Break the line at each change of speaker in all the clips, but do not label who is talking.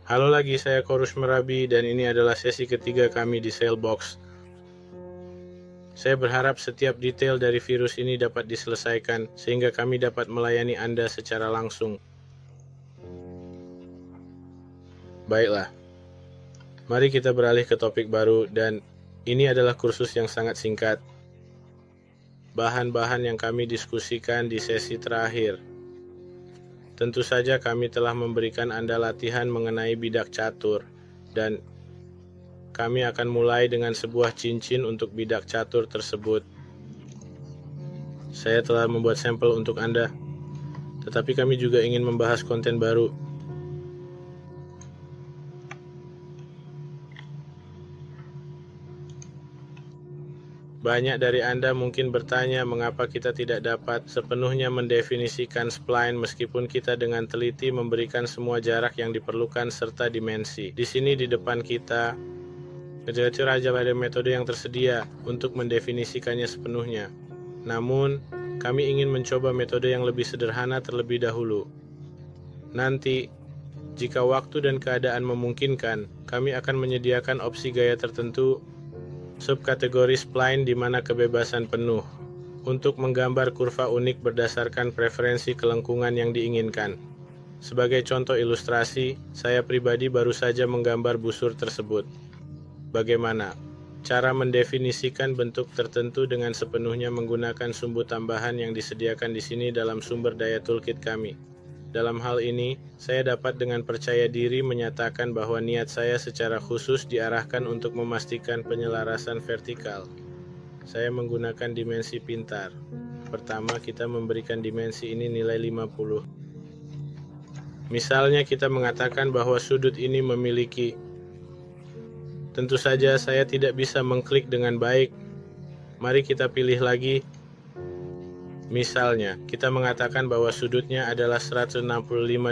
Halo lagi, saya Korus Merabi dan ini adalah sesi ketiga kami di Sailbox. Saya berharap setiap detail dari virus ini dapat diselesaikan sehingga kami dapat melayani Anda secara langsung. Baiklah, mari kita beralih ke topik baru dan ini adalah kursus yang sangat singkat. Bahan-bahan yang kami diskusikan di sesi terakhir. Tentu saja kami telah memberikan Anda latihan mengenai bidak catur dan kami akan mulai dengan sebuah cincin untuk bidak catur tersebut. Saya telah membuat sampel untuk Anda, tetapi kami juga ingin membahas konten baru. Banyak dari Anda mungkin bertanya mengapa kita tidak dapat sepenuhnya mendefinisikan spline meskipun kita dengan teliti memberikan semua jarak yang diperlukan serta dimensi. Di sini di depan kita, aja ada metode yang tersedia untuk mendefinisikannya sepenuhnya. Namun, kami ingin mencoba metode yang lebih sederhana terlebih dahulu. Nanti, jika waktu dan keadaan memungkinkan, kami akan menyediakan opsi gaya tertentu subkategori spline di mana kebebasan penuh untuk menggambar kurva unik berdasarkan preferensi kelengkungan yang diinginkan. Sebagai contoh ilustrasi, saya pribadi baru saja menggambar busur tersebut. Bagaimana? Cara mendefinisikan bentuk tertentu dengan sepenuhnya menggunakan sumbu tambahan yang disediakan di sini dalam sumber daya toolkit kami. Dalam hal ini, saya dapat dengan percaya diri menyatakan bahwa niat saya secara khusus diarahkan untuk memastikan penyelarasan vertikal. Saya menggunakan dimensi pintar. Pertama, kita memberikan dimensi ini nilai 50. Misalnya kita mengatakan bahwa sudut ini memiliki. Tentu saja saya tidak bisa mengklik dengan baik. Mari kita pilih lagi. Misalnya, kita mengatakan bahwa sudutnya adalah 165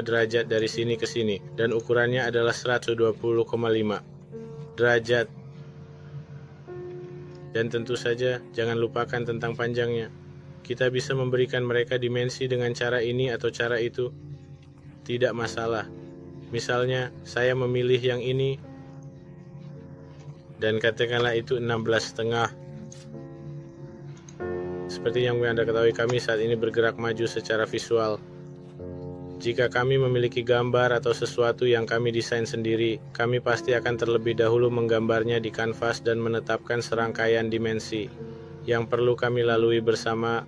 derajat dari sini ke sini, dan ukurannya adalah 120,5 derajat. Dan tentu saja, jangan lupakan tentang panjangnya. Kita bisa memberikan mereka dimensi dengan cara ini atau cara itu. Tidak masalah. Misalnya, saya memilih yang ini, dan katakanlah itu 16,5. Seperti yang Anda ketahui, kami saat ini bergerak maju secara visual. Jika kami memiliki gambar atau sesuatu yang kami desain sendiri, kami pasti akan terlebih dahulu menggambarnya di kanvas dan menetapkan serangkaian dimensi yang perlu kami lalui bersama.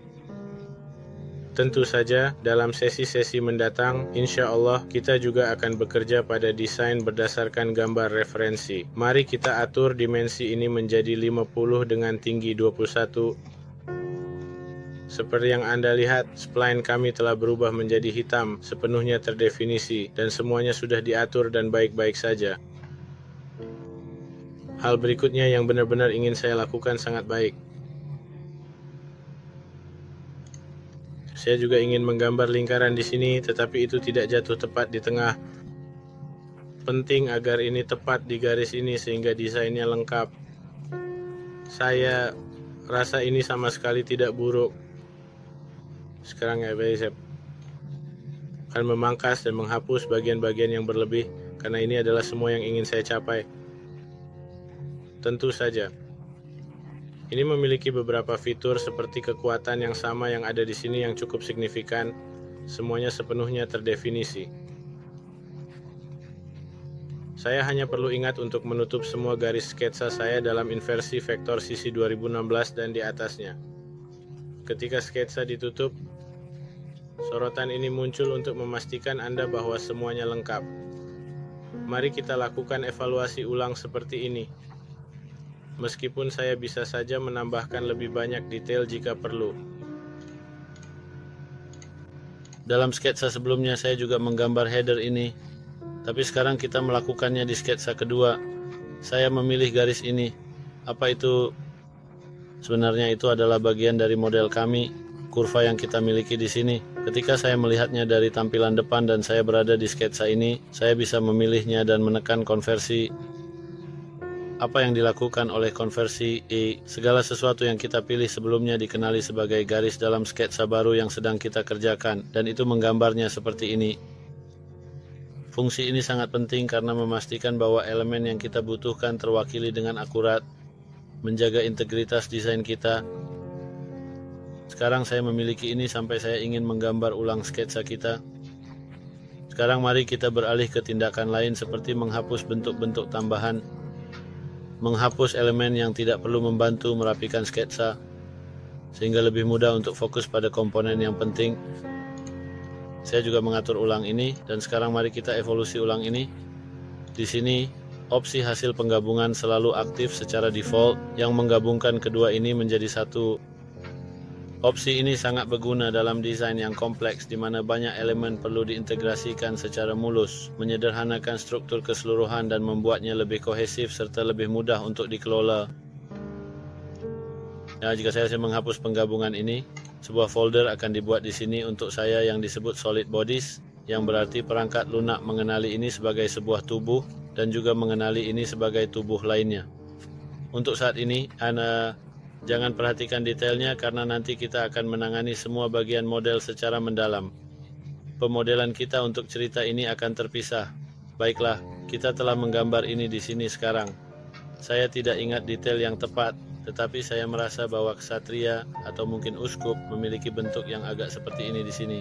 Tentu saja, dalam sesi-sesi mendatang, insya Allah kita juga akan bekerja pada desain berdasarkan gambar referensi. Mari kita atur dimensi ini menjadi 50 dengan tinggi 21. Seperti yang Anda lihat, spline kami telah berubah menjadi hitam, sepenuhnya terdefinisi, dan semuanya sudah diatur dan baik-baik saja. Hal berikutnya yang benar-benar ingin saya lakukan sangat baik. Saya juga ingin menggambar lingkaran di sini, tetapi itu tidak jatuh tepat di tengah. Penting agar ini tepat di garis ini sehingga desainnya lengkap. Saya rasa ini sama sekali tidak buruk. Sekarang saya akan memangkas dan menghapus bagian-bagian yang berlebih karena ini adalah semua yang ingin saya capai. Tentu saja, ini memiliki beberapa fitur seperti kekuatan yang sama yang ada di sini yang cukup signifikan. Semuanya sepenuhnya terdefinisi. Saya hanya perlu ingat untuk menutup semua garis sketsa saya dalam inversi vektor sisi 2016 dan di atasnya. Ketika sketsa ditutup, sorotan ini muncul untuk memastikan Anda bahwa semuanya lengkap. Mari kita lakukan evaluasi ulang seperti ini. Meskipun saya bisa saja menambahkan lebih banyak detail jika perlu. Dalam sketsa sebelumnya saya juga menggambar header ini, tapi sekarang kita melakukannya di sketsa kedua. Saya memilih garis ini. Apa itu? Sebenarnya itu adalah bagian dari model kami, kurva yang kita miliki di sini. Ketika saya melihatnya dari tampilan depan dan saya berada di sketsa ini, saya bisa memilihnya dan menekan konversi. Apa yang dilakukan oleh konversi segala sesuatu yang kita pilih sebelumnya dikenali sebagai garis dalam sketsa baru yang sedang kita kerjakan, dan itu menggambarnya seperti ini. Fungsi ini sangat penting karena memastikan bahwa elemen yang kita butuhkan terwakili dengan akurat, menjaga integritas desain kita. Sekarang saya memiliki ini sampai saya ingin menggambar ulang sketsa kita. Sekarang mari kita beralih ke tindakan lain seperti menghapus bentuk-bentuk tambahan, menghapus elemen yang tidak perlu membantu merapikan sketsa, sehingga lebih mudah untuk fokus pada komponen yang penting. Saya juga mengatur ulang ini, dan sekarang mari kita evolusi ulang ini. Di sini, opsi hasil penggabungan selalu aktif secara default, yang menggabungkan kedua ini menjadi satu. Opsi ini sangat berguna dalam desain yang kompleks, di mana banyak elemen perlu diintegrasikan secara mulus, menyederhanakan struktur keseluruhan dan membuatnya lebih kohesif serta lebih mudah untuk dikelola. Nah, jika saya menghapus penggabungan ini, sebuah folder akan dibuat di sini untuk saya yang disebut solid bodies, yang berarti perangkat lunak mengenali ini sebagai sebuah tubuh dan juga mengenali ini sebagai tubuh lainnya. Untuk saat ini, jangan perhatikan detailnya karena nanti kita akan menangani semua bagian model secara mendalam. Pemodelan kita untuk cerita ini akan terpisah. Baiklah, kita telah menggambar ini di sini sekarang. Saya tidak ingat detail yang tepat, tetapi saya merasa bahwa ksatria atau mungkin uskup memiliki bentuk yang agak seperti ini di sini.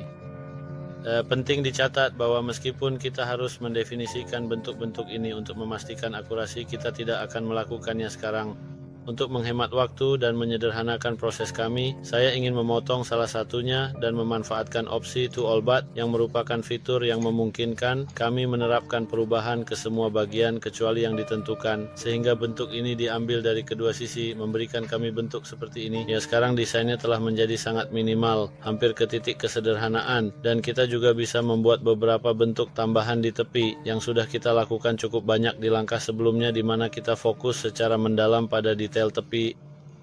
Penting dicatat bahwa meskipun kita harus mendefinisikan bentuk-bentuk ini untuk memastikan akurasi, kita tidak akan melakukannya sekarang. Untuk menghemat waktu dan menyederhanakan proses kami, saya ingin memotong salah satunya dan memanfaatkan opsi to all but yang merupakan fitur yang memungkinkan kami menerapkan perubahan ke semua bagian kecuali yang ditentukan, sehingga bentuk ini diambil dari kedua sisi, memberikan kami bentuk seperti ini. Ya, sekarang desainnya telah menjadi sangat minimal, hampir ke titik kesederhanaan, dan kita juga bisa membuat beberapa bentuk tambahan di tepi yang sudah kita lakukan cukup banyak di langkah sebelumnya, di mana kita fokus secara mendalam pada detail tepi.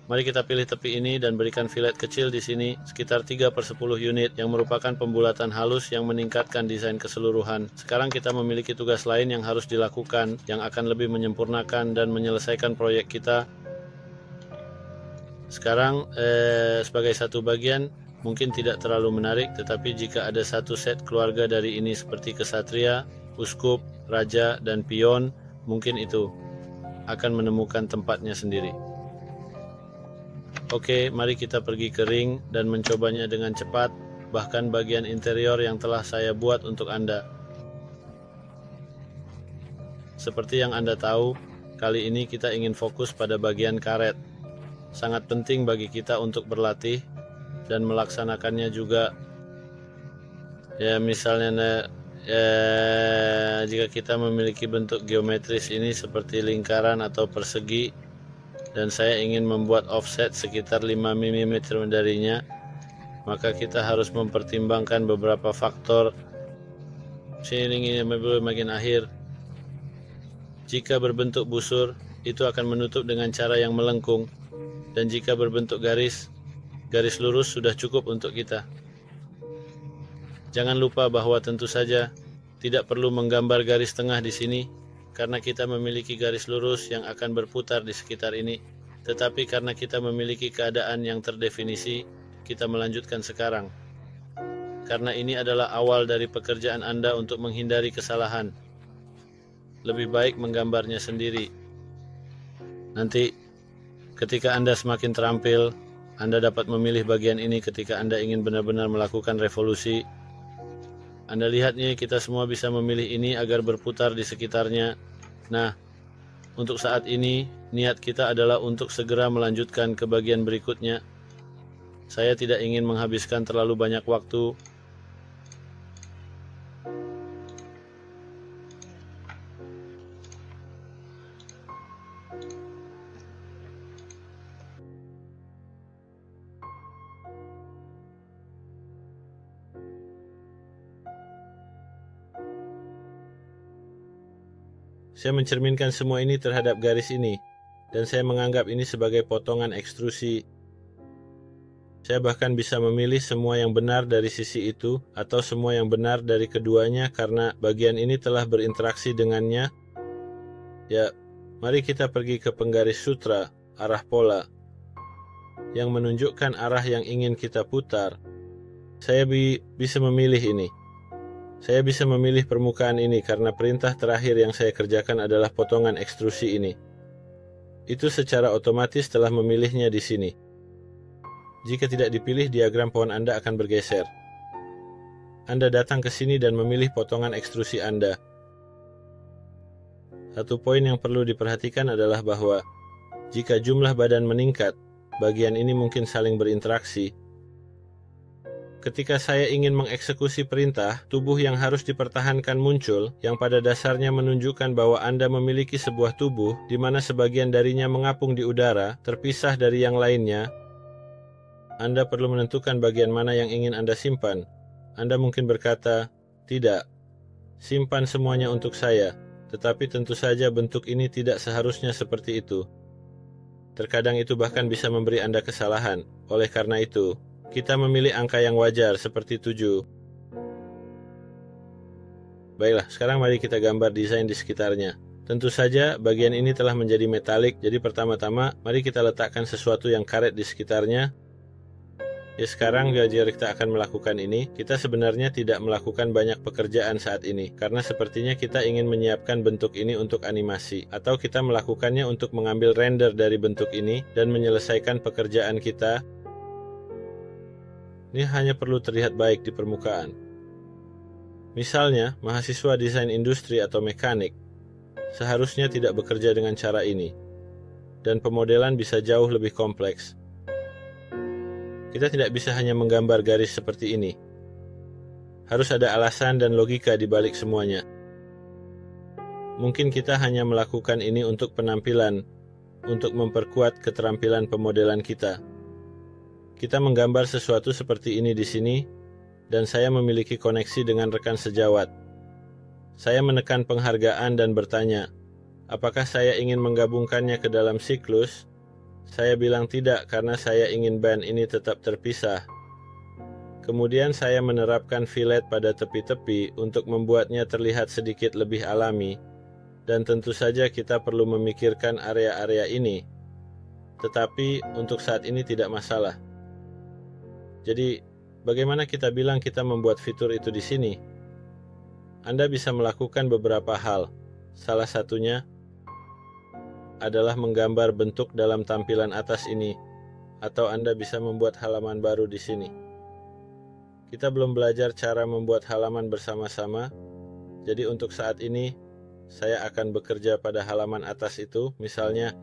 Mari kita pilih tepi ini dan berikan fillet kecil di sini, sekitar 3/10 unit, yang merupakan pembulatan halus yang meningkatkan desain keseluruhan. Sekarang kita memiliki tugas lain yang harus dilakukan, yang akan lebih menyempurnakan dan menyelesaikan proyek kita. Sekarang, sebagai satu bagian, mungkin tidak terlalu menarik, tetapi jika ada satu set keluarga dari ini seperti kesatria, uskup, raja, dan pion, mungkin itu akan menemukan tempatnya sendiri. Oke, mari kita pergi ke ring dan mencobanya dengan cepat, bahkan bagian interior yang telah saya buat untuk Anda. Seperti yang Anda tahu, kali ini kita ingin fokus pada bagian karet. Sangat penting bagi kita untuk berlatih dan melaksanakannya juga. Ya, misalnya jika kita memiliki bentuk geometris ini seperti lingkaran atau persegi, dan saya ingin membuat offset sekitar 5 mm darinya, maka kita harus mempertimbangkan beberapa faktor. Sini bagian akhir. Jika berbentuk busur, itu akan menutup dengan cara yang melengkung, dan jika berbentuk garis lurus sudah cukup untuk kita. Jangan lupa bahwa tentu saja tidak perlu menggambar garis tengah di sini, karena kita memiliki garis lurus yang akan berputar di sekitar ini. Tetapi karena kita memiliki keadaan yang terdefinisi, kita melanjutkan sekarang. Karena ini adalah awal dari pekerjaan Anda untuk menghindari kesalahan. Lebih baik menggambarnya sendiri. Nanti, ketika Anda semakin terampil, Anda dapat memilih bagian ini ketika Anda ingin benar-benar melakukan revolusi. Anda lihat nih, kita semua bisa memilih ini agar berputar di sekitarnya. Nah, untuk saat ini, niat kita adalah untuk segera melanjutkan ke bagian berikutnya. Saya tidak ingin menghabiskan terlalu banyak waktu. Saya mencerminkan semua ini terhadap garis ini, dan saya menganggap ini sebagai potongan ekstrusi. Saya bahkan bisa memilih semua yang benar dari sisi itu, atau semua yang benar dari keduanya karena bagian ini telah berinteraksi dengannya. Ya, mari kita pergi ke penggaris sutra, arah pola, yang menunjukkan arah yang ingin kita putar. Saya bisa memilih ini. Saya bisa memilih permukaan ini karena perintah terakhir yang saya kerjakan adalah potongan ekstrusi ini. Itu secara otomatis telah memilihnya di sini. Jika tidak dipilih, diagram pohon Anda akan bergeser. Anda datang ke sini dan memilih potongan ekstrusi Anda. Satu poin yang perlu diperhatikan adalah bahwa jika jumlah badan meningkat, bagian ini mungkin saling berinteraksi. Ketika saya ingin mengeksekusi perintah, tubuh yang harus dipertahankan muncul, yang pada dasarnya menunjukkan bahwa Anda memiliki sebuah tubuh, di mana sebagian darinya mengapung di udara, terpisah dari yang lainnya. Anda perlu menentukan bagian mana yang ingin Anda simpan. Anda mungkin berkata, tidak, simpan semuanya untuk saya, tetapi tentu saja bentuk ini tidak seharusnya seperti itu. Terkadang itu bahkan bisa memberi Anda kesalahan. Oleh karena itu, kita memilih angka yang wajar seperti 7. Baiklah, sekarang mari kita gambar desain di sekitarnya. Tentu saja bagian ini telah menjadi metalik, jadi pertama-tama mari kita letakkan sesuatu yang karet di sekitarnya. Ya, sekarang jika kita akan melakukan ini, kita sebenarnya tidak melakukan banyak pekerjaan saat ini, karena sepertinya kita ingin menyiapkan bentuk ini untuk animasi, atau kita melakukannya untuk mengambil render dari bentuk ini dan menyelesaikan pekerjaan kita. Ini hanya perlu terlihat baik di permukaan. Misalnya, mahasiswa desain industri atau mekanik seharusnya tidak bekerja dengan cara ini, dan pemodelan bisa jauh lebih kompleks. Kita tidak bisa hanya menggambar garis seperti ini. Harus ada alasan dan logika di balik semuanya. Mungkin kita hanya melakukan ini untuk penampilan, untuk memperkuat keterampilan pemodelan kita. Kita menggambar sesuatu seperti ini di sini, dan saya memiliki koneksi dengan rekan sejawat. Saya menekan penghargaan dan bertanya, apakah saya ingin menggabungkannya ke dalam siklus? Saya bilang tidak karena saya ingin band ini tetap terpisah. Kemudian saya menerapkan fillet pada tepi-tepi untuk membuatnya terlihat sedikit lebih alami. Dan tentu saja kita perlu memikirkan area-area ini. Tetapi untuk saat ini tidak masalah. Jadi, bagaimana kita bilang kita membuat fitur itu di sini? Anda bisa melakukan beberapa hal. Salah satunya adalah menggambar bentuk dalam tampilan atas ini, atau Anda bisa membuat halaman baru di sini. Kita belum belajar cara membuat halaman bersama-sama, jadi untuk saat ini, saya akan bekerja pada halaman atas itu. Misalnya,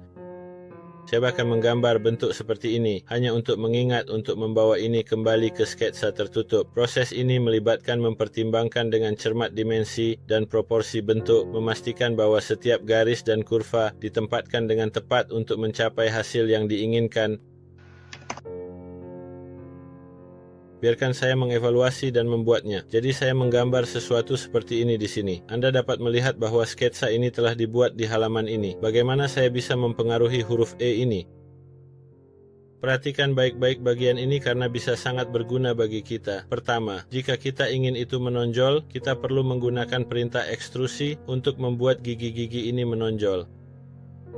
saya bahkan menggambar bentuk seperti ini, hanya untuk mengingat untuk membawa ini kembali ke sketsa tertutup. Proses ini melibatkan mempertimbangkan dengan cermat dimensi dan proporsi bentuk, memastikan bahwa setiap garis dan kurva ditempatkan dengan tepat untuk mencapai hasil yang diinginkan. Biarkan saya mengevaluasi dan membuatnya. Jadi saya menggambar sesuatu seperti ini di sini. Anda dapat melihat bahwa sketsa ini telah dibuat di halaman ini. Bagaimana saya bisa mempengaruhi huruf E ini? Perhatikan baik-baik bagian ini karena bisa sangat berguna bagi kita. Pertama, jika kita ingin itu menonjol, kita perlu menggunakan perintah ekstrusi untuk membuat gigi-gigi ini menonjol.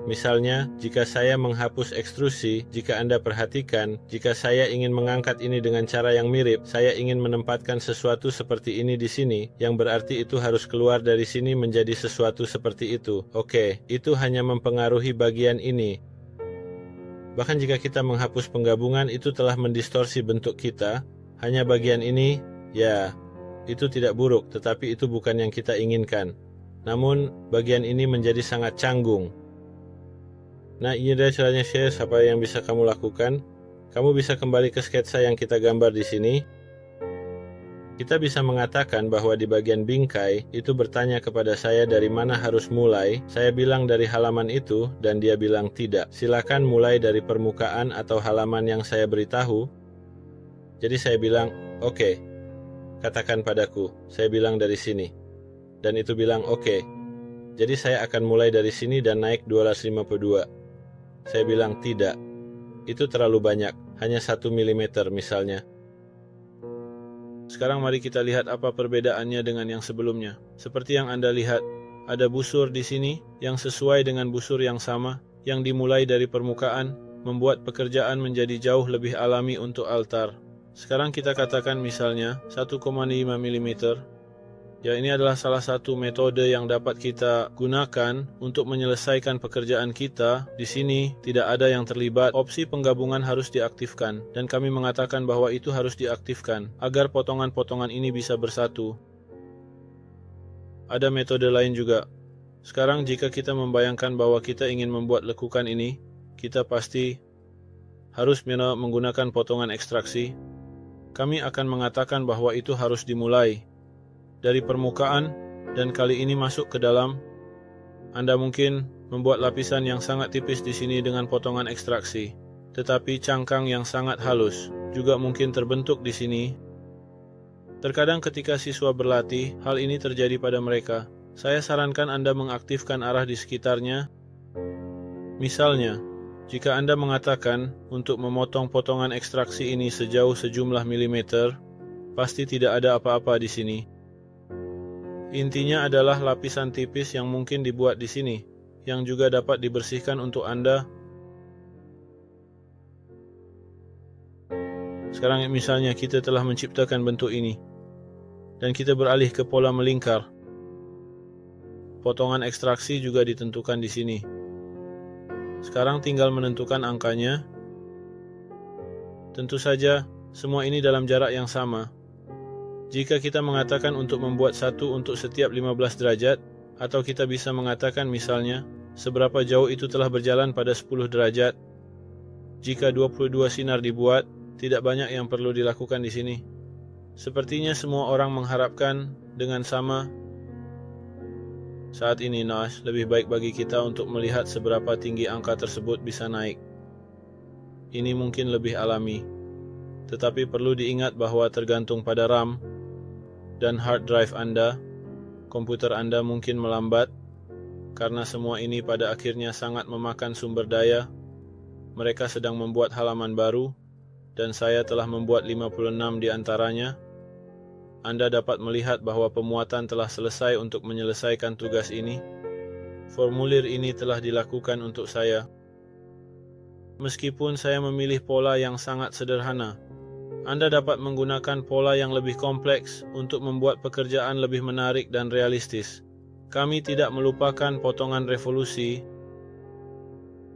Misalnya, jika saya menghapus ekstrusi, jika Anda perhatikan, jika saya ingin mengangkat ini dengan cara yang mirip, saya ingin menempatkan sesuatu seperti ini di sini, yang berarti itu harus keluar dari sini menjadi sesuatu seperti itu. Oke, itu hanya mempengaruhi bagian ini. Bahkan jika kita menghapus penggabungan, itu telah mendistorsi bentuk kita. Hanya bagian ini, ya, itu tidak buruk, tetapi itu bukan yang kita inginkan. Namun, bagian ini menjadi sangat canggung. Nah, ini adalah caranya share apa yang bisa kamu lakukan. Kamu bisa kembali ke sketsa yang kita gambar di sini. Kita bisa mengatakan bahwa di bagian bingkai itu bertanya kepada saya dari mana harus mulai. Saya bilang dari halaman itu dan dia bilang tidak. Silakan mulai dari permukaan atau halaman yang saya beritahu. Jadi saya bilang, oke, katakan padaku. Saya bilang dari sini. Dan itu bilang oke. Jadi saya akan mulai dari sini dan naik 252. Saya bilang tidak. Itu terlalu banyak. Hanya 1 mm misalnya. Sekarang mari kita lihat apa perbedaannya dengan yang sebelumnya. Seperti yang Anda lihat, ada busur di sini yang sesuai dengan busur yang sama, yang dimulai dari permukaan, membuat pekerjaan menjadi jauh lebih alami untuk altar. Sekarang kita katakan misalnya 1,5 mm. Ya, ini adalah salah satu metode yang dapat kita gunakan untuk menyelesaikan pekerjaan kita. Di sini tidak ada yang terlibat. Opsi penggabungan harus diaktifkan, dan kami mengatakan bahwa itu harus diaktifkan agar potongan-potongan ini bisa bersatu. Ada metode lain juga. Sekarang jika kita membayangkan bahwa kita ingin membuat lekukan ini, kita pasti harus menggunakan potongan ekstraksi. Kami akan mengatakan bahwa itu harus dimulai dari permukaan, dan kali ini masuk ke dalam. Anda mungkin membuat lapisan yang sangat tipis di sini dengan potongan ekstraksi, tetapi cangkang yang sangat halus juga mungkin terbentuk di sini. Terkadang ketika siswa berlatih, hal ini terjadi pada mereka. Saya sarankan Anda mengaktifkan arah di sekitarnya. Misalnya, jika Anda mengatakan untuk memotong potongan ekstraksi ini sejauh sejumlah milimeter, pasti tidak ada apa-apa di sini. Intinya adalah lapisan tipis yang mungkin dibuat di sini, yang juga dapat dibersihkan untuk Anda. Sekarang misalnya kita telah menciptakan bentuk ini, dan kita beralih ke pola melingkar. Potongan ekstraksi juga ditentukan di sini. Sekarang tinggal menentukan angkanya. Tentu saja, semua ini dalam jarak yang sama. Jika kita mengatakan untuk membuat satu untuk setiap 15 derajat, atau kita bisa mengatakan misalnya, seberapa jauh itu telah berjalan pada 10 derajat. Jika 22 sinar dibuat, tidak banyak yang perlu dilakukan di sini. Sepertinya semua orang mengharapkan dengan sama. Saat ini, Nash, lebih baik bagi kita untuk melihat seberapa tinggi angka tersebut bisa naik. Ini mungkin lebih alami, tetapi perlu diingat bahwa tergantung pada RAM dan hard drive Anda, komputer Anda mungkin melambat, karena semua ini pada akhirnya sangat memakan sumber daya. Mereka sedang membuat halaman baru, dan saya telah membuat 56 di antaranya. Anda dapat melihat bahwa pemuatan telah selesai untuk menyelesaikan tugas ini. Formulir ini telah dilakukan untuk saya. Meskipun saya memilih pola yang sangat sederhana, Anda dapat menggunakan pola yang lebih kompleks untuk membuat pekerjaan lebih menarik dan realistis. Kami tidak melupakan potongan revolusi.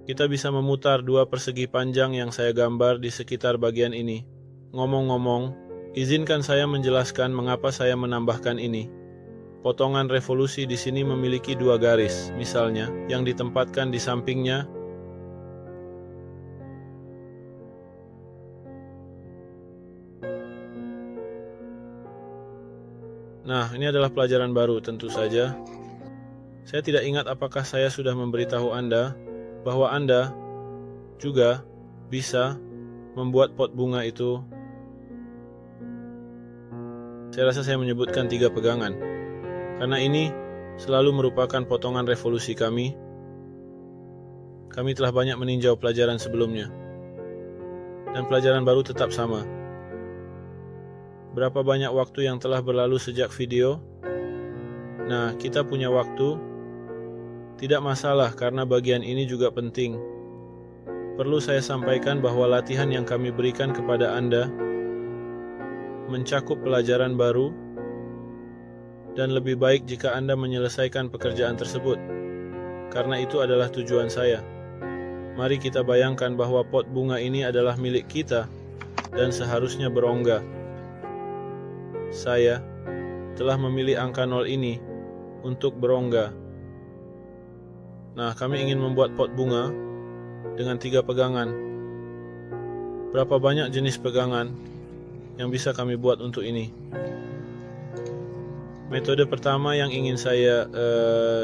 Kita bisa memutar dua persegi panjang yang saya gambar di sekitar bagian ini. Ngomong-ngomong, izinkan saya menjelaskan mengapa saya menambahkan ini. Potongan revolusi di sini memiliki dua garis, misalnya, yang ditempatkan di sampingnya. Nah, ini adalah pelajaran baru tentu saja. Saya tidak ingat apakah saya sudah memberitahu Anda bahwa Anda juga bisa membuat pot bunga itu. Saya rasa saya menyebutkan 3 pegangan, karena ini selalu merupakan potongan revolusi kami. Kami telah banyak meninjau pelajaran sebelumnya, dan pelajaran baru tetap sama. Berapa banyak waktu yang telah berlalu sejak video? Nah, kita punya waktu. Tidak masalah karena bagian ini juga penting. Perlu saya sampaikan bahwa latihan yang kami berikan kepada Anda mencakup pelajaran baru, dan lebih baik jika Anda menyelesaikan pekerjaan tersebut. Karena itu adalah tujuan saya. Mari kita bayangkan bahwa pot bunga ini adalah milik kita dan seharusnya berongga. Saya telah memilih angka 0 ini untuk berongga. Nah, kami ingin membuat pot bunga dengan 3 pegangan. Berapa banyak jenis pegangan yang bisa kami buat untuk ini? Metode pertama yang ingin saya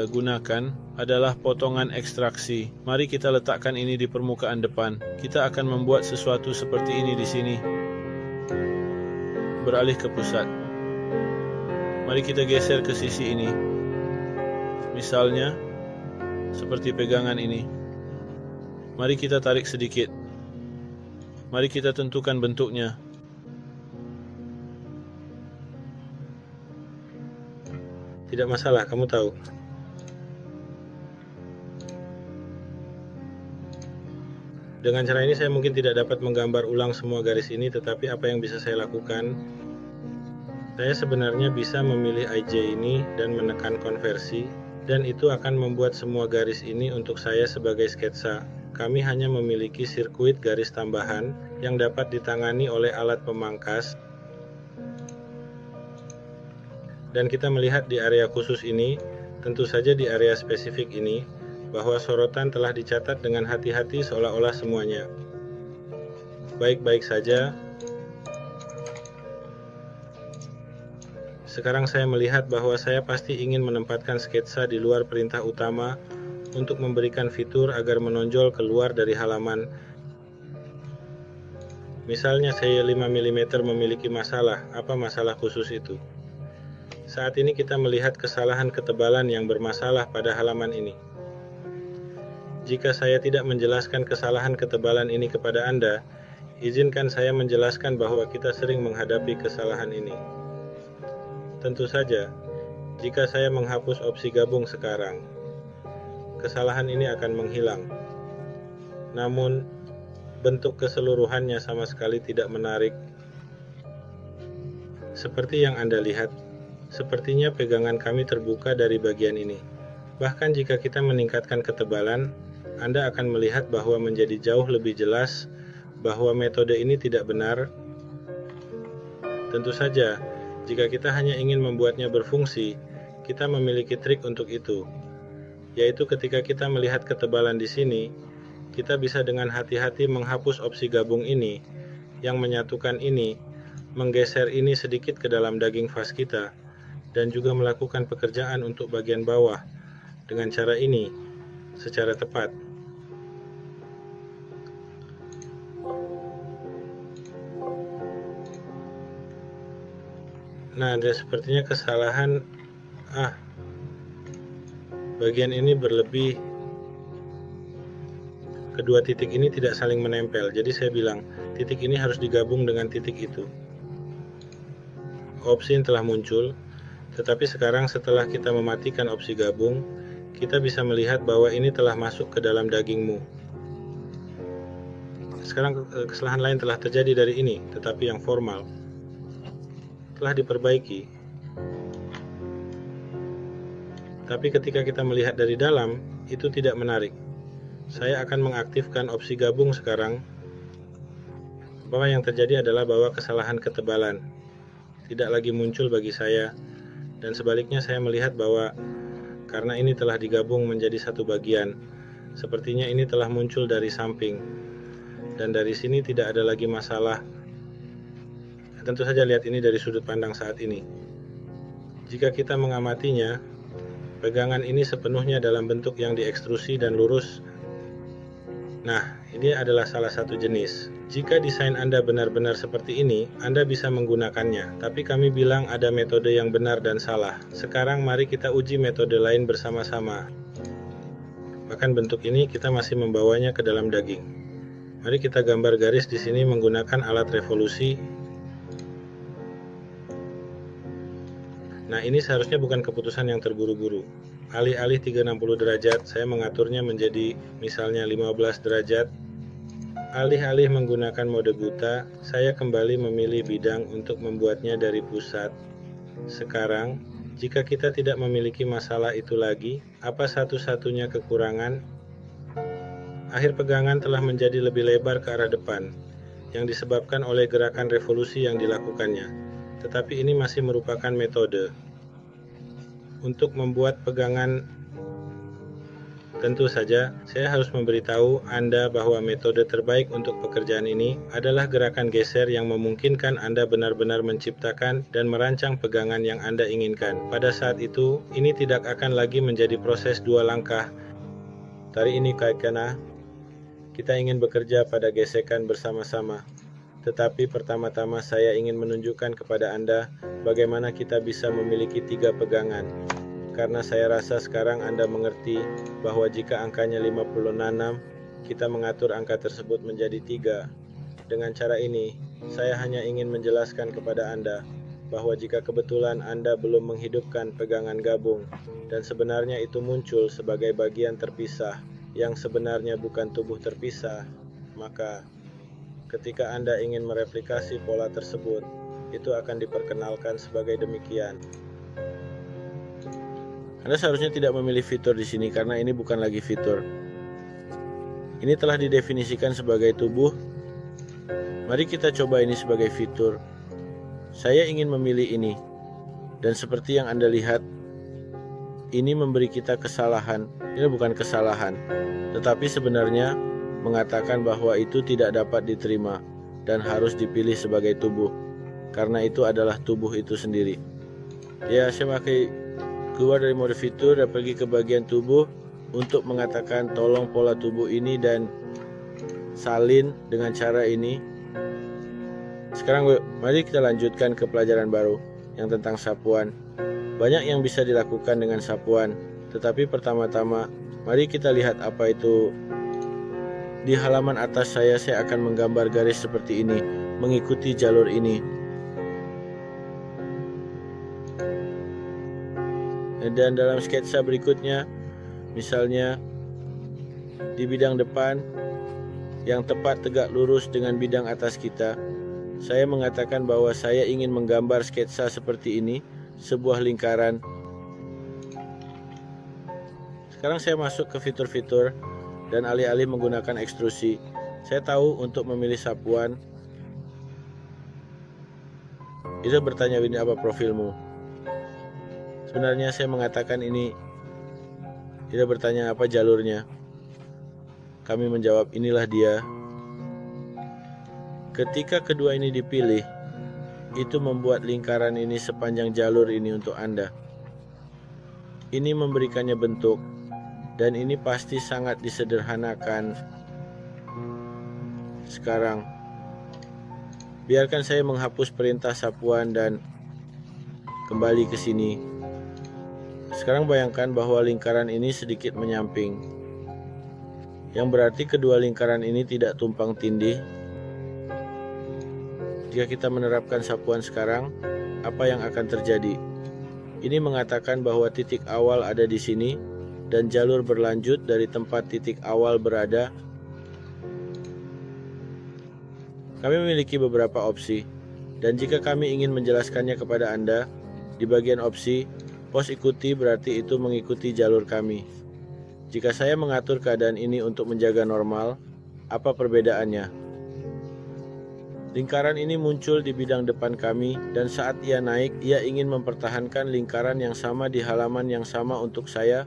gunakan adalah potongan ekstraksi. Mari kita letakkan ini di permukaan depan. Kita akan membuat sesuatu seperti ini di sini. Beralih ke pusat. Mari kita geser ke sisi ini. Misalnya, seperti pegangan ini. Mari kita tarik sedikit. Mari kita tentukan bentuknya. Tidak masalah, kamu tahu. Dengan cara ini saya mungkin tidak dapat menggambar ulang semua garis ini, tetapi apa yang bisa saya lakukan Saya sebenarnya bisa memilih IJ ini dan menekan konversi, dan itu akan membuat semua garis ini untuk saya sebagai sketsa. Kami hanya memiliki sirkuit garis tambahan yang dapat ditangani oleh alat pemangkas, dan kita melihat di area khusus ini, tentu saja di area spesifik ini, bahwa sorotan telah dicatat dengan hati-hati seolah-olah semuanya baik-baik saja. Sekarang saya melihat bahwa saya pasti ingin menempatkan sketsa di luar perintah utama untuk memberikan fitur agar menonjol keluar dari halaman. Misalnya saya 5 mm memiliki masalah, apa masalah khusus itu? Saat ini kita melihat kesalahan ketebalan yang bermasalah pada halaman ini. Jika saya tidak menjelaskan kesalahan ketebalan ini kepada Anda, izinkan saya menjelaskan bahwa kita sering menghadapi kesalahan ini. Tentu saja, jika saya menghapus opsi gabung sekarang, kesalahan ini akan menghilang. Namun, bentuk keseluruhannya sama sekali tidak menarik. Seperti yang Anda lihat, sepertinya pegangan kami terbuka dari bagian ini. Bahkan jika kita meningkatkan ketebalan, Anda akan melihat bahwa menjadi jauh lebih jelas bahwa metode ini tidak benar. Tentu saja, jika kita hanya ingin membuatnya berfungsi, kita memiliki trik untuk itu, yaitu ketika kita melihat ketebalan di sini, kita bisa dengan hati-hati menghapus opsi gabung ini, yang menyatukan ini, menggeser ini sedikit ke dalam daging vas kita, dan juga melakukan pekerjaan untuk bagian bawah dengan cara ini, secara tepat. Nah, ada sepertinya kesalahan. Bagian ini berlebih. Kedua titik ini tidak saling menempel. Jadi saya bilang, titik ini harus digabung dengan titik itu. Opsi telah muncul, tetapi sekarang setelah kita mematikan opsi gabung, kita bisa melihat bahwa ini telah masuk ke dalam dagingmu. Sekarang kesalahan lain telah terjadi dari ini, tetapi yang formal telah diperbaiki. Tapi ketika kita melihat dari dalam, itu tidak menarik. Saya akan mengaktifkan opsi gabung sekarang. Bahwa yang terjadi adalah bahwa kesalahan ketebalan tidak lagi muncul bagi saya, dan sebaliknya saya melihat bahwa karena ini telah digabung menjadi satu bagian, sepertinya ini telah muncul dari samping, dan dari sini tidak ada lagi masalah. Tentu saja lihat ini dari sudut pandang saat ini. Jika kita mengamatinya, pegangan ini sepenuhnya dalam bentuk yang diekstrusi dan lurus. Nah, ini adalah salah satu jenis. Jika desain Anda benar-benar seperti ini, Anda bisa menggunakannya. Tapi kami bilang ada metode yang benar dan salah. Sekarang mari kita uji metode lain bersama-sama. Bahkan bentuk ini kita masih membawanya ke dalam daging. Mari kita gambar garis di sini menggunakan alat revolusi. Nah, ini seharusnya bukan keputusan yang terburu-buru. Alih-alih 360 derajat, saya mengaturnya menjadi misalnya 15 derajat. Alih-alih menggunakan mode buta, saya kembali memilih bidang untuk membuatnya dari pusat. Sekarang, jika kita tidak memiliki masalah itu lagi, apa satu-satunya kekurangan? Akhir pegangan telah menjadi lebih lebar ke arah depan, yang disebabkan oleh gerakan revolusi yang dilakukannya. Tetapi ini masih merupakan metode untuk membuat pegangan. Tentu saja, saya harus memberitahu Anda bahwa metode terbaik untuk pekerjaan ini adalah gerakan geser yang memungkinkan Anda benar-benar menciptakan dan merancang pegangan yang Anda inginkan. Pada saat itu, ini tidak akan lagi menjadi proses dua langkah. Hari ini karena kita ingin bekerja pada gesekan bersama-sama. Tetapi pertama-tama saya ingin menunjukkan kepada Anda bagaimana kita bisa memiliki 3 pegangan. Karena saya rasa sekarang Anda mengerti bahwa jika angkanya 56, kita mengatur angka tersebut menjadi 3. Dengan cara ini, saya hanya ingin menjelaskan kepada Anda bahwa jika kebetulan Anda belum menghidupkan pegangan gabung dan sebenarnya itu muncul sebagai bagian terpisah yang sebenarnya bukan tubuh terpisah, maka ketika Anda ingin mereplikasi pola tersebut, itu akan diperkenalkan sebagai demikian. Anda seharusnya tidak memilih fitur di sini karena ini bukan lagi fitur. Ini telah didefinisikan sebagai tubuh. Mari kita coba ini sebagai fitur. Saya ingin memilih ini. Dan seperti yang Anda lihat, ini memberi kita kesalahan. Ini bukan kesalahan, tetapi sebenarnya mengatakan bahwa itu tidak dapat diterima dan harus dipilih sebagai tubuh. Karena itu adalah tubuh itu sendiri. Ya, saya keluar dari mode fitur dan pergi ke bagian tubuh untuk mengatakan tolong pola tubuh ini dan salin dengan cara ini. Sekarang mari kita lanjutkan ke pelajaran baru yang tentang sapuan. Banyak yang bisa dilakukan dengan sapuan, tetapi pertama-tama mari kita lihat apa itu. Di halaman atas saya akan menggambar garis seperti ini, mengikuti jalur ini. Dan dalam sketsa berikutnya, misalnya di bidang depan yang tepat tegak lurus dengan bidang atas kita, saya mengatakan bahwa saya ingin menggambar sketsa seperti ini, sebuah lingkaran. Sekarang saya masuk ke fitur-fitur dan alih-alih menggunakan ekstrusi, saya tahu untuk memilih sapuan. Itu bertanya, ini apa profilmu? Sebenarnya saya mengatakan ini. Dia bertanya apa jalurnya. Kami menjawab inilah dia. Ketika kedua ini dipilih, itu membuat lingkaran ini sepanjang jalur ini untuk Anda. Ini memberikannya bentuk, dan ini pasti sangat disederhanakan. Sekarang, biarkan saya menghapus perintah sapuan dan kembali ke sini. Sekarang bayangkan bahwa lingkaran ini sedikit menyamping, yang berarti kedua lingkaran ini tidak tumpang tindih. Jika kita menerapkan sapuan sekarang, apa yang akan terjadi? Ini mengatakan bahwa titik awal ada di sini, dan jalur berlanjut dari tempat titik awal berada. Kami memiliki beberapa opsi, dan jika kami ingin menjelaskannya kepada Anda, di bagian opsi, pos ikuti berarti itu mengikuti jalur kami. Jika saya mengatur keadaan ini untuk menjaga normal, apa perbedaannya? Lingkaran ini muncul di bidang depan kami, dan saat ia naik, ia ingin mempertahankan lingkaran yang sama di halaman yang sama untuk saya.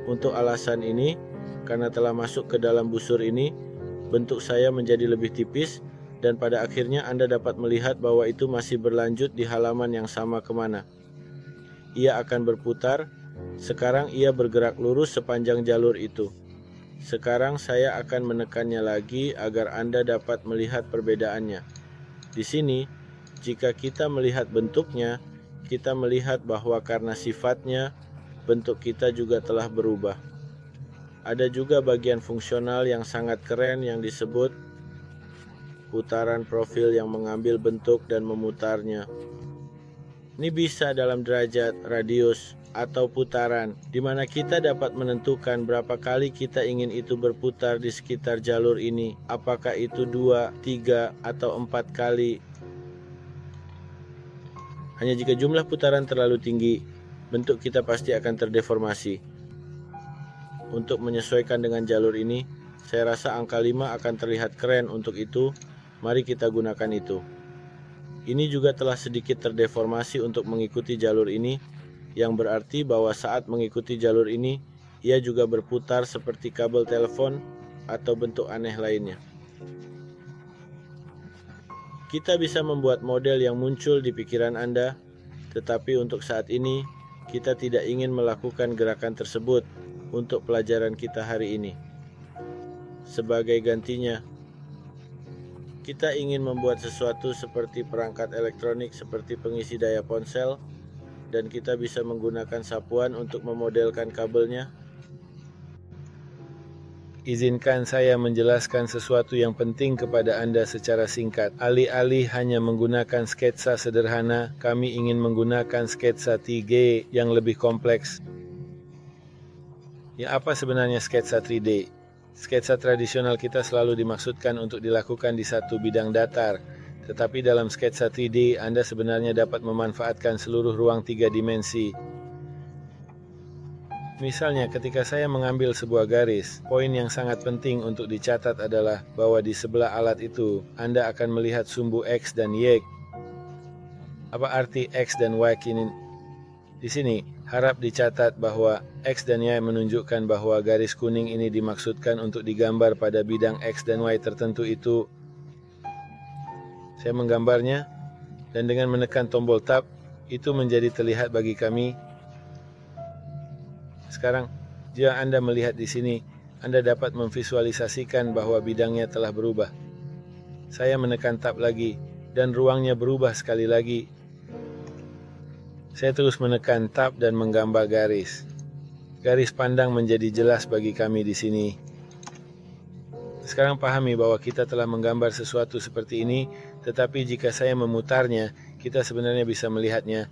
Untuk alasan ini, karena telah masuk ke dalam busur ini, bentuk saya menjadi lebih tipis, dan pada akhirnya Anda dapat melihat bahwa itu masih berlanjut di halaman yang sama kemana. Ia akan berputar. Sekarang ia bergerak lurus sepanjang jalur itu. Sekarang saya akan menekannya lagi agar Anda dapat melihat perbedaannya. Di sini, jika kita melihat bentuknya, kita melihat bahwa karena sifatnya, bentuk kita juga telah berubah. Ada juga bagian fungsional yang sangat keren yang disebut putaran profil yang mengambil bentuk dan memutarnya. Ini bisa dalam derajat, radius, atau putaran, di mana kita dapat menentukan berapa kali kita ingin itu berputar di sekitar jalur ini. Apakah itu 2, 3, atau 4 kali. Hanya jika jumlah putaran terlalu tinggi, bentuk kita pasti akan terdeformasi. Untuk menyesuaikan dengan jalur ini, saya rasa angka 5 akan terlihat keren untuk itu. Mari kita gunakan itu. Ini juga telah sedikit terdeformasi untuk mengikuti jalur ini, yang berarti bahwa saat mengikuti jalur ini, ia juga berputar seperti kabel telepon atau bentuk aneh lainnya. Kita bisa membuat model yang muncul di pikiran Anda, tetapi untuk saat ini, kita tidak ingin melakukan gerakan tersebut untuk pelajaran kita hari ini. Sebagai gantinya, kita ingin membuat sesuatu seperti perangkat elektronik seperti pengisi daya ponsel, dan kita bisa menggunakan sapuan untuk memodelkan kabelnya. Izinkan saya menjelaskan sesuatu yang penting kepada Anda secara singkat. Alih-alih hanya menggunakan sketsa sederhana, kami ingin menggunakan sketsa 3D yang lebih kompleks. Ya, apa sebenarnya sketsa 3D? Sketsa tradisional kita selalu dimaksudkan untuk dilakukan di satu bidang datar,
Tetapi dalam sketsa 3D, Anda sebenarnya dapat memanfaatkan seluruh ruang 3 dimensi. Misalnya, ketika saya mengambil sebuah garis, poin yang sangat penting untuk dicatat adalah bahwa di sebelah alat itu, Anda akan melihat sumbu X dan Y. Apa arti X dan Y ini? Di sini, harap dicatat bahwa X dan Y menunjukkan bahwa garis kuning ini dimaksudkan untuk digambar pada bidang X dan Y tertentu itu. Saya menggambarnya, dan dengan menekan tombol Tab, itu menjadi terlihat bagi kami. Sekarang, jika Anda melihat di sini, Anda dapat memvisualisasikan bahwa bidangnya telah berubah. Saya menekan Tab lagi, dan ruangnya berubah sekali lagi. Saya terus menekan Tab dan menggambar garis. Garis pandang menjadi jelas bagi kami di sini. Sekarang pahami bahwa kita telah menggambar sesuatu seperti ini, tetapi jika saya memutarnya, kita sebenarnya bisa melihatnya.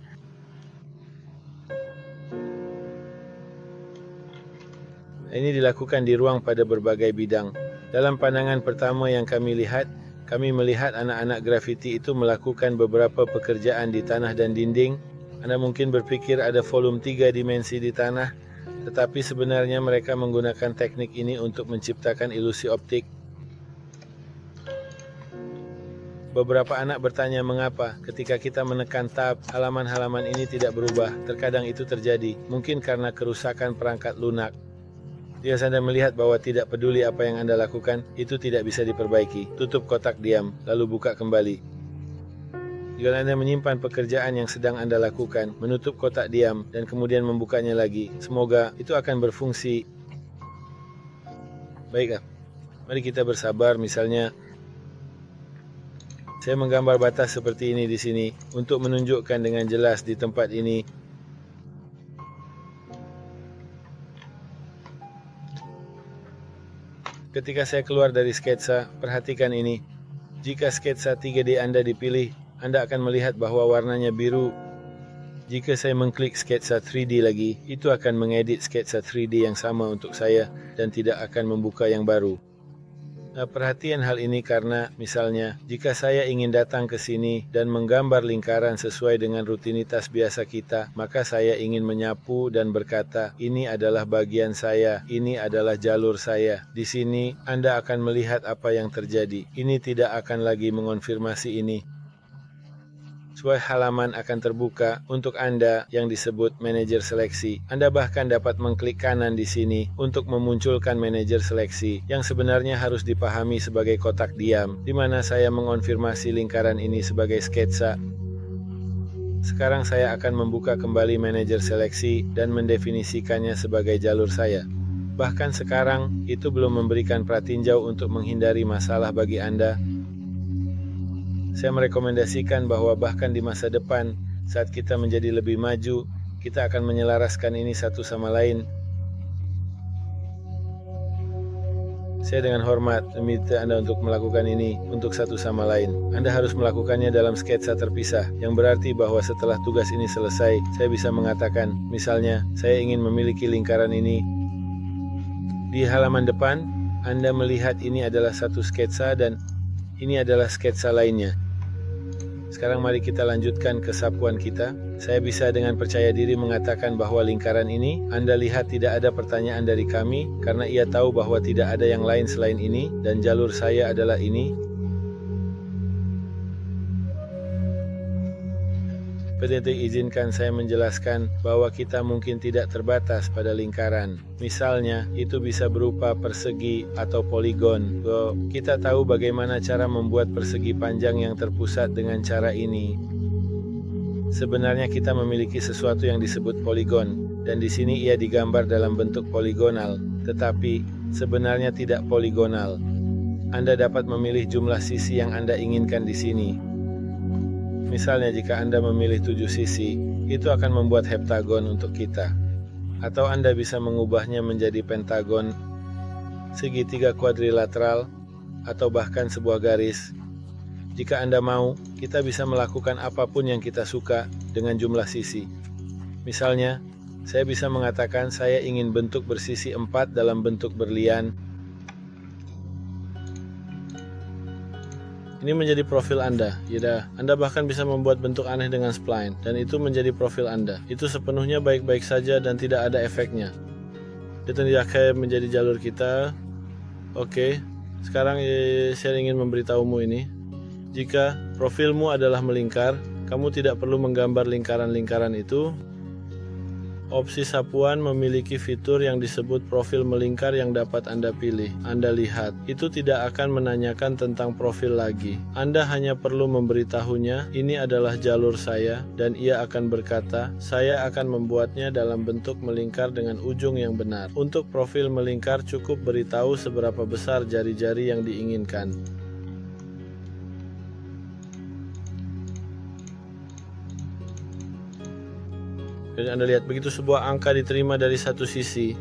Ini dilakukan di ruang pada berbagai bidang. Dalam pandangan pertama yang kami lihat, kami melihat anak-anak grafiti itu melakukan beberapa pekerjaan di tanah dan dinding. Anda mungkin berpikir ada volume 3 dimensi di tanah, tetapi sebenarnya mereka menggunakan teknik ini untuk menciptakan ilusi optik. Beberapa anak bertanya mengapa ketika kita menekan tab, halaman-halaman ini tidak berubah. Terkadang itu terjadi, mungkin karena kerusakan perangkat lunak. Jika Anda melihat bahwa tidak peduli apa yang Anda lakukan, itu tidak bisa diperbaiki. Tutup kotak diam, lalu buka kembali. Jika Anda menyimpan pekerjaan yang sedang Anda lakukan, menutup kotak diam, dan kemudian membukanya lagi, semoga itu akan berfungsi. Baiklah, mari kita bersabar. Misalnya, saya menggambar batas seperti ini di sini, untuk menunjukkan dengan jelas di tempat ini. Ketika saya keluar dari sketsa, perhatikan ini. Jika sketsa 3D Anda dipilih, Anda akan melihat bahwa warnanya biru. Jika saya mengklik sketsa 3D lagi, itu akan mengedit sketsa 3D yang sama untuk saya dan tidak akan membuka yang baru. Nah, perhatian hal ini karena, misalnya, jika saya ingin datang ke sini dan menggambar lingkaran sesuai dengan rutinitas biasa kita, maka saya ingin menyapu dan berkata, ini adalah bagian saya, ini adalah jalur saya. Di sini, Anda akan melihat apa yang terjadi. Ini tidak akan lagi mengonfirmasi ini. Sebuah halaman akan terbuka untuk Anda yang disebut manajer seleksi. Anda bahkan dapat mengklik kanan di sini untuk memunculkan manajer seleksi yang sebenarnya harus dipahami sebagai kotak diam, di mana saya mengonfirmasi lingkaran ini sebagai sketsa. Sekarang saya akan membuka kembali manajer seleksi dan mendefinisikannya sebagai jalur saya. Bahkan sekarang, itu belum memberikan pratinjau untuk menghindari masalah bagi Anda. Saya merekomendasikan bahwa bahkan di masa depan, saat kita menjadi lebih maju, kita akan menyelaraskan ini satu sama lain. Saya dengan hormat meminta Anda untuk melakukan ini untuk satu sama lain. Anda harus melakukannya dalam sketsa terpisah, yang berarti bahwa setelah tugas ini selesai, saya bisa mengatakan, misalnya, saya ingin memiliki lingkaran ini. Di halaman depan, Anda melihat ini adalah satu sketsa dan ini adalah sketsa lainnya. Sekarang mari kita lanjutkan ke sapuan kita. Saya bisa dengan percaya diri mengatakan bahwa lingkaran ini, Anda lihat tidak ada pertanyaan dari kami, karena ia tahu bahwa tidak ada yang lain selain ini, dan jalur saya adalah ini. Pendeta, izinkan saya menjelaskan bahwa kita mungkin tidak terbatas pada lingkaran. Misalnya, itu bisa berupa persegi atau poligon. Kita tahu bagaimana cara membuat persegi panjang yang terpusat dengan cara ini. Sebenarnya kita memiliki sesuatu yang disebut poligon, dan di sini ia digambar dalam bentuk poligonal, tetapi sebenarnya tidak poligonal. Anda dapat memilih jumlah sisi yang Anda inginkan di sini. Misalnya jika Anda memilih 7 sisi, itu akan membuat heptagon untuk kita. Atau Anda bisa mengubahnya menjadi pentagon, segitiga kuadrilateral, atau bahkan sebuah garis. Jika Anda mau, kita bisa melakukan apapun yang kita suka dengan jumlah sisi. Misalnya, saya bisa mengatakan saya ingin bentuk bersisi 4 dalam bentuk berlian.
Ini menjadi profil Anda. Ya, Anda bahkan bisa membuat bentuk aneh dengan spline, dan itu menjadi profil Anda. Itu sepenuhnya baik-baik saja dan tidak ada efeknya. Itu tidak menjadi jalur kita. Oke, sekarang saya ingin memberitahumu ini. Jika profilmu adalah melingkar, kamu tidak perlu menggambar lingkaran-lingkaran itu. Opsi sapuan memiliki fitur yang disebut profil melingkar yang dapat Anda pilih. Anda lihat, itu tidak akan menanyakan tentang profil lagi. Anda hanya perlu memberitahunya, ini adalah jalur saya, dan ia akan berkata, saya akan membuatnya dalam bentuk melingkar dengan ujung yang benar. Untuk profil melingkar cukup beritahu seberapa besar jari-jari yang diinginkan. Jadi Anda lihat, begitu sebuah angka diterima dari satu sisi,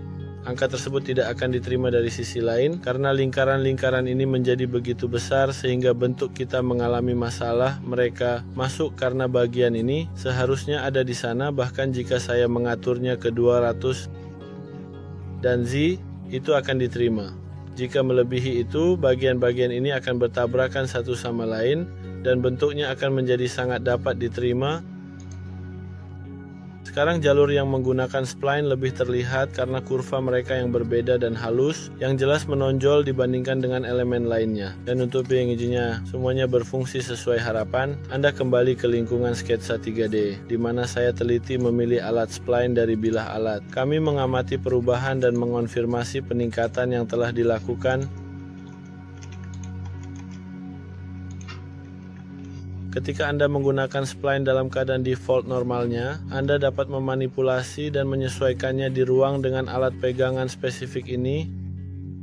angka tersebut tidak akan diterima dari sisi lain karena lingkaran-lingkaran ini menjadi begitu besar sehingga bentuk kita mengalami masalah. Mereka masuk karena bagian ini seharusnya ada di sana, bahkan jika saya mengaturnya ke 200 dan Z, itu akan diterima. Jika melebihi itu, bagian-bagian ini akan bertabrakan satu sama lain dan bentuknya akan menjadi sangat dapat diterima. Sekarang jalur yang menggunakan spline lebih terlihat karena kurva mereka yang berbeda dan halus, yang jelas menonjol dibandingkan dengan elemen lainnya. Dan untuk pengujinya semuanya berfungsi sesuai harapan, Anda kembali ke lingkungan sketsa 3D, di mana saya teliti memilih alat spline dari bilah alat. Kami mengamati perubahan dan mengonfirmasi peningkatan yang telah dilakukan. Ketika Anda menggunakan spline dalam keadaan default normalnya, Anda dapat memanipulasi dan menyesuaikannya di ruang dengan alat pegangan spesifik ini.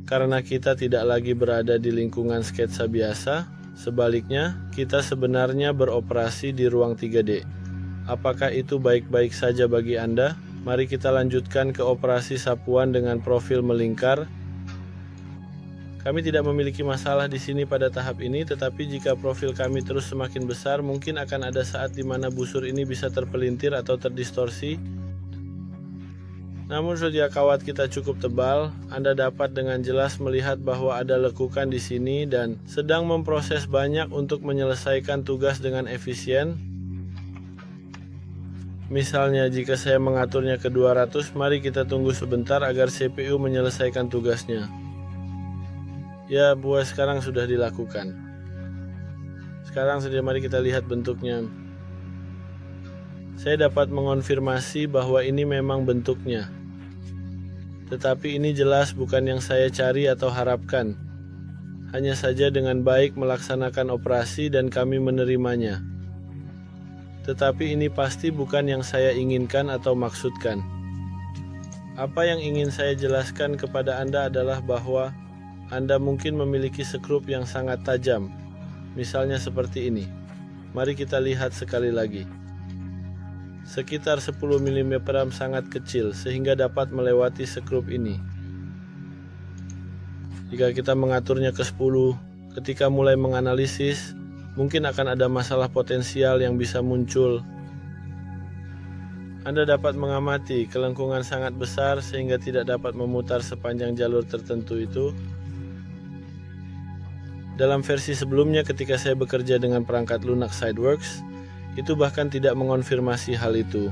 Karena kita tidak lagi berada di lingkungan sketsa biasa, sebaliknya, kita sebenarnya beroperasi di ruang 3D. Apakah itu baik-baik saja bagi Anda? Mari kita lanjutkan ke operasi sapuan dengan profil melingkar. Kami tidak memiliki masalah di sini pada tahap ini, tetapi jika profil kami terus semakin besar, mungkin akan ada saat di mana busur ini bisa terpelintir atau terdistorsi. Namun sejak kawat kita cukup tebal, Anda dapat dengan jelas melihat bahwa ada lekukan di sini dan sedang memproses banyak untuk menyelesaikan tugas dengan efisien. Misalnya jika saya mengaturnya ke 200, mari kita tunggu sebentar agar CPU menyelesaikan tugasnya. Ya, buah sekarang sudah dilakukan. Sekarang saja mari kita lihat bentuknya. Saya dapat mengonfirmasi bahwa ini memang bentuknya. Tetapi ini jelas bukan yang saya cari atau harapkan. Hanya saja dengan baik melaksanakan operasi dan kami menerimanya. Tetapi ini pasti bukan yang saya inginkan atau maksudkan. Apa yang ingin saya jelaskan kepada Anda adalah bahwa Anda mungkin memiliki sekrup yang sangat tajam, misalnya seperti ini. Mari kita lihat sekali lagi. Sekitar 10 mm sangat kecil, sehingga dapat melewati sekrup ini. Jika kita mengaturnya ke 10, ketika mulai menganalisis, mungkin akan ada masalah potensial yang bisa muncul. Anda dapat mengamati kelengkungan sangat besar sehingga tidak dapat memutar sepanjang jalur tertentu itu. Dalam versi sebelumnya ketika saya bekerja dengan perangkat lunak Sideworks, itu bahkan tidak mengonfirmasi hal itu.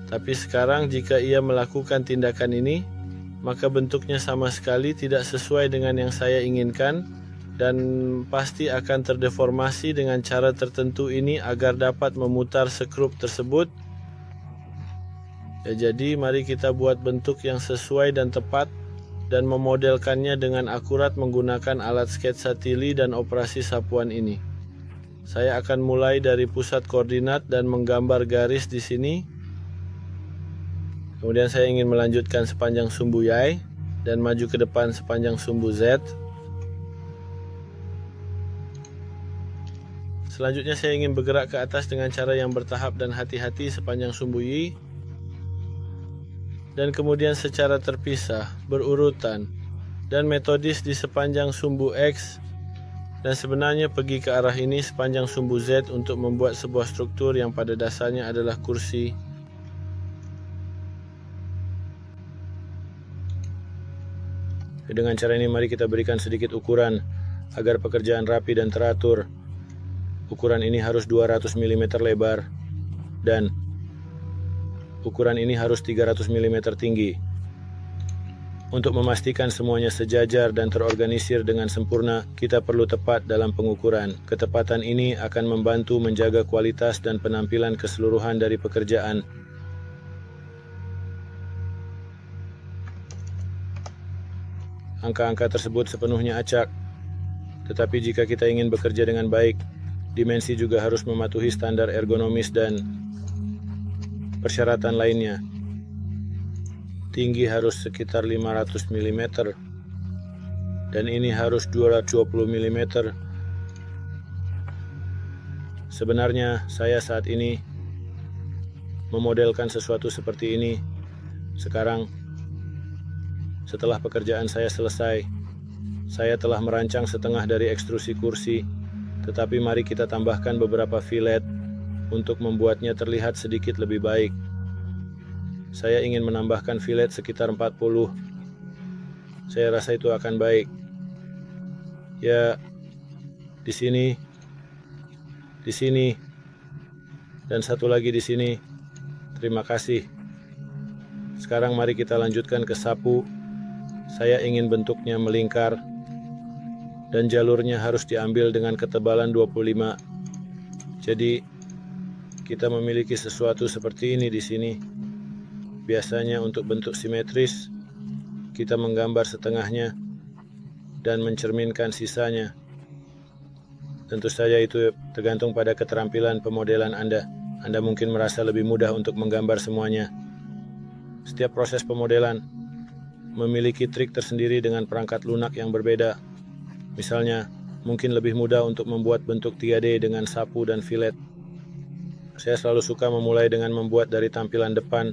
Tapi sekarang jika ia melakukan tindakan ini, maka bentuknya sama sekali tidak sesuai dengan yang saya inginkan dan pasti akan terdeformasi dengan cara tertentu ini agar dapat memutar sekrup tersebut. Ya, jadi mari kita buat bentuk yang sesuai dan tepat dan memodelkannya dengan akurat menggunakan alat sketsa tili dan operasi sapuan ini. Saya akan mulai dari pusat koordinat dan menggambar garis di sini. Kemudian saya ingin melanjutkan sepanjang sumbu Y dan maju ke depan sepanjang sumbu Z. Selanjutnya saya ingin bergerak ke atas dengan cara yang bertahap dan hati-hati sepanjang sumbu Y. Dan kemudian secara terpisah, berurutan, dan metodis di sepanjang sumbu X, dan sebenarnya pergi ke arah ini sepanjang sumbu Z untuk membuat sebuah struktur yang pada dasarnya adalah kursi. Dengan cara ini mari kita berikan sedikit ukuran
Agar pekerjaan rapi dan teratur, ukuran ini harus 200 mm lebar dan ukuran ini harus 300 mm tinggi. Untuk memastikan semuanya sejajar dan terorganisir dengan sempurna, kita perlu tepat dalam pengukuran. Ketepatan ini akan membantu menjaga kualitas dan penampilan keseluruhan dari pekerjaan. Angka-angka tersebut sepenuhnya acak, tetapi jika kita ingin bekerja dengan baik, dimensi juga harus mematuhi standar ergonomis dan persyaratan lainnya. Tinggi harus sekitar 500 mm dan ini harus 220 mm. Sebenarnya saya saat ini memodelkan sesuatu seperti ini. Sekarang, setelah pekerjaan saya selesai, saya telah merancang setengah dari ekstrusi kursi, tetapi mari kita tambahkan beberapa fillet untuk membuatnya terlihat sedikit lebih baik. Saya ingin menambahkan fillet sekitar 40. Saya rasa itu akan baik. Ya, di sini, dan satu lagi di sini. Terima kasih. Sekarang mari kita lanjutkan ke sapu. Saya ingin bentuknya melingkar dan jalurnya harus diambil dengan ketebalan 25. Jadi, kita memiliki sesuatu seperti ini di sini. Biasanya untuk bentuk simetris, kita menggambar setengahnya dan mencerminkan sisanya. Tentu saja itu tergantung pada keterampilan pemodelan Anda. Anda mungkin merasa lebih mudah untuk menggambar semuanya. Setiap proses pemodelan memiliki trik tersendiri dengan perangkat lunak yang berbeda. Misalnya, mungkin lebih mudah untuk membuat bentuk 3D dengan sapu dan fillet. Saya selalu suka memulai dengan membuat dari tampilan depan.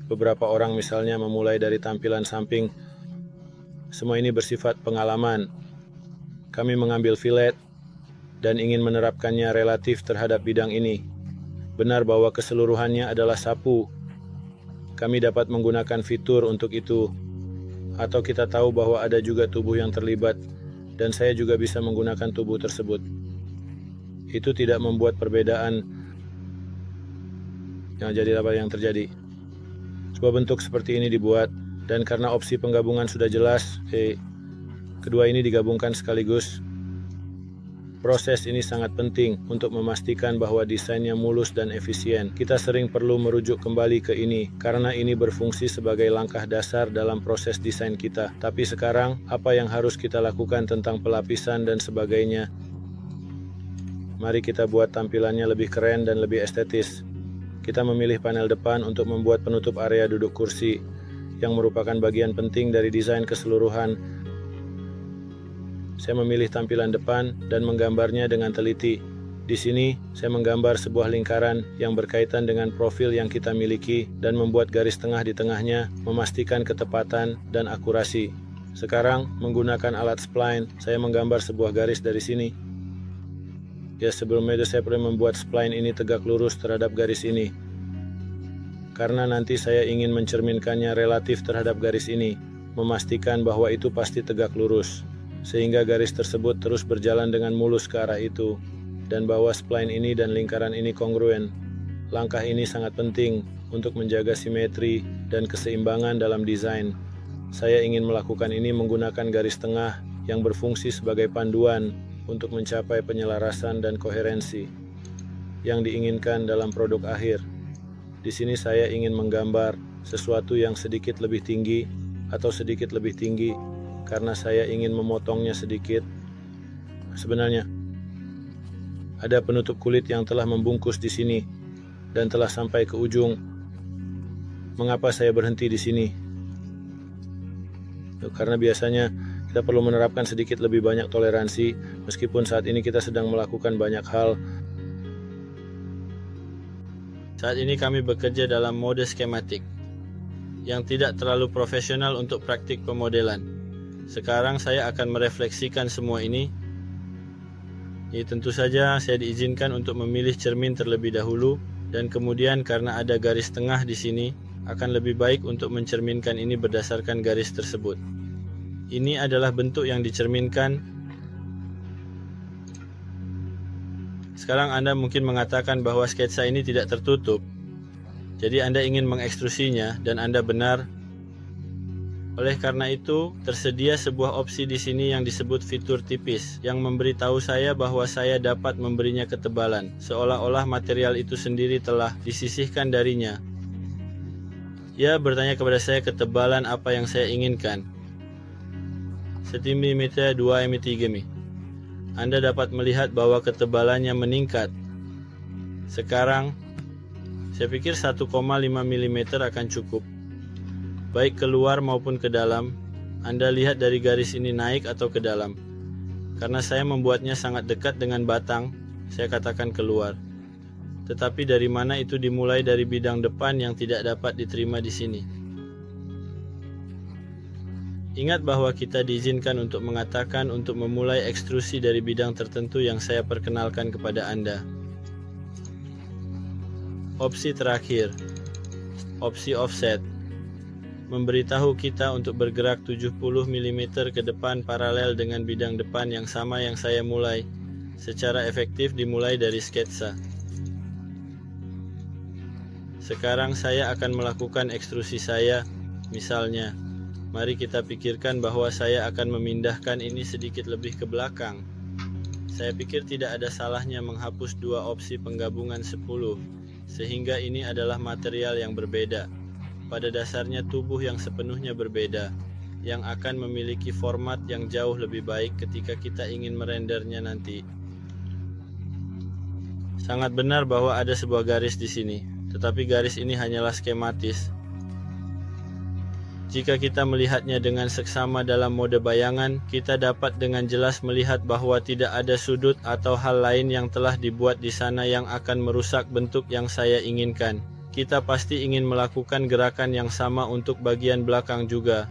Beberapa orang misalnya memulai dari tampilan samping. Semua ini bersifat pengalaman. Kami mengambil fillet dan ingin menerapkannya relatif terhadap bidang ini. Benar bahwa keseluruhannya adalah sapu. Kami dapat menggunakan fitur untuk itu. Atau kita tahu bahwa ada juga tubuh yang terlibat, dan saya juga bisa menggunakan tubuh tersebut. Itu tidak membuat perbedaan. Yang terjadi. Sebuah bentuk seperti ini dibuat, dan karena opsi penggabungan sudah jelas, kedua ini digabungkan sekaligus. Proses ini sangat penting untuk memastikan bahwa desainnya mulus dan efisien. Kita sering perlu merujuk kembali ke ini, karena ini berfungsi sebagai langkah dasar dalam proses desain kita. Tapi sekarang, apa yang harus kita lakukan tentang pelapisan dan sebagainya? Mari kita buat tampilannya lebih keren dan lebih estetis. Kita memilih panel depan untuk membuat penutup area duduk kursi, yang merupakan bagian penting dari desain keseluruhan. Saya memilih tampilan depan dan menggambarnya dengan teliti. Di sini, saya menggambar sebuah lingkaran yang berkaitan dengan profil yang kita miliki dan membuat garis tengah di tengahnya, memastikan ketepatan dan akurasi. Sekarang, menggunakan alat spline, saya menggambar sebuah garis dari sini. Ya, sebelumnya saya perlu membuat spline ini tegak lurus terhadap garis ini. Karena nanti saya ingin mencerminkannya relatif terhadap garis ini, memastikan bahwa itu pasti tegak lurus, sehingga garis tersebut terus berjalan dengan mulus ke arah itu, dan bahwa spline ini dan lingkaran ini kongruen. Langkah ini sangat penting untuk menjaga simetri dan keseimbangan dalam desain. Saya ingin melakukan ini menggunakan garis tengah yang berfungsi sebagai panduan untuk mencapai penyelarasan dan koherensi yang diinginkan dalam produk akhir. Di sini saya ingin menggambar sesuatu yang sedikit lebih tinggi atau sedikit lebih tinggi karena saya ingin memotongnya sedikit. Sebenarnya ada penutup kulit yang telah membungkus di sini dan telah sampai ke ujung. Mengapa saya berhenti di sini? Karena biasanya kita perlu menerapkan sedikit lebih banyak toleransi, meskipun saat ini kita sedang melakukan banyak hal.
Saat ini kami bekerja dalam mode skematik, yang tidak terlalu profesional untuk praktik pemodelan. Sekarang saya akan merefleksikan semua ini. Tentu saja saya diizinkan untuk memilih cermin terlebih dahulu, dan kemudian karena ada garis tengah di sini, akan lebih baik untuk mencerminkan ini berdasarkan garis tersebut. Ini adalah bentuk yang dicerminkan Sekarang Anda mungkin mengatakan bahwa sketsa ini tidak tertutup, jadi Anda ingin mengekstrusinya dan Anda benar. Oleh karena itu, tersedia sebuah opsi di sini yang disebut fitur tipis, yang memberitahu saya bahwa saya dapat memberinya ketebalan, seolah-olah material itu sendiri telah disisihkan darinya. Ia bertanya kepada saya ketebalan apa yang saya inginkan. Sentimeter 2 mm. Anda dapat melihat bahwa ketebalannya meningkat. Sekarang, saya pikir 1,5 mm akan cukup. Baik keluar maupun ke dalam, Anda lihat dari garis ini naik atau ke dalam. Karena saya membuatnya sangat dekat dengan batang, saya katakan keluar. Tetapi dari mana itu dimulai dari bidang depan yang tidak dapat diterima di sini. Ingat bahwa kita diizinkan untuk mengatakan untuk memulai ekstrusi dari bidang tertentu yang saya perkenalkan kepada Anda. Opsi terakhir, opsi offset, memberitahu kita untuk bergerak 70 mm ke depan paralel dengan bidang depan yang sama yang saya mulai, secara efektif dimulai dari sketsa. Sekarang saya akan melakukan ekstrusi saya, misalnya, mari kita pikirkan bahwa saya akan memindahkan ini sedikit lebih ke belakang. Saya pikir tidak ada salahnya menghapus dua opsi penggabungan 10, sehingga ini adalah material yang berbeda. Pada dasarnya tubuh yang sepenuhnya berbeda, yang akan memiliki format yang jauh lebih baik ketika kita ingin merendernya nanti. Sangat benar bahwa ada sebuah garis di sini, tetapi garis ini hanyalah skematis. Jika kita melihatnya dengan seksama dalam mode bayangan, kita dapat dengan jelas melihat bahwa tidak ada sudut atau hal lain yang telah dibuat di sana yang akan merusak bentuk yang saya inginkan. Kita pasti ingin melakukan gerakan yang sama untuk bagian belakang juga.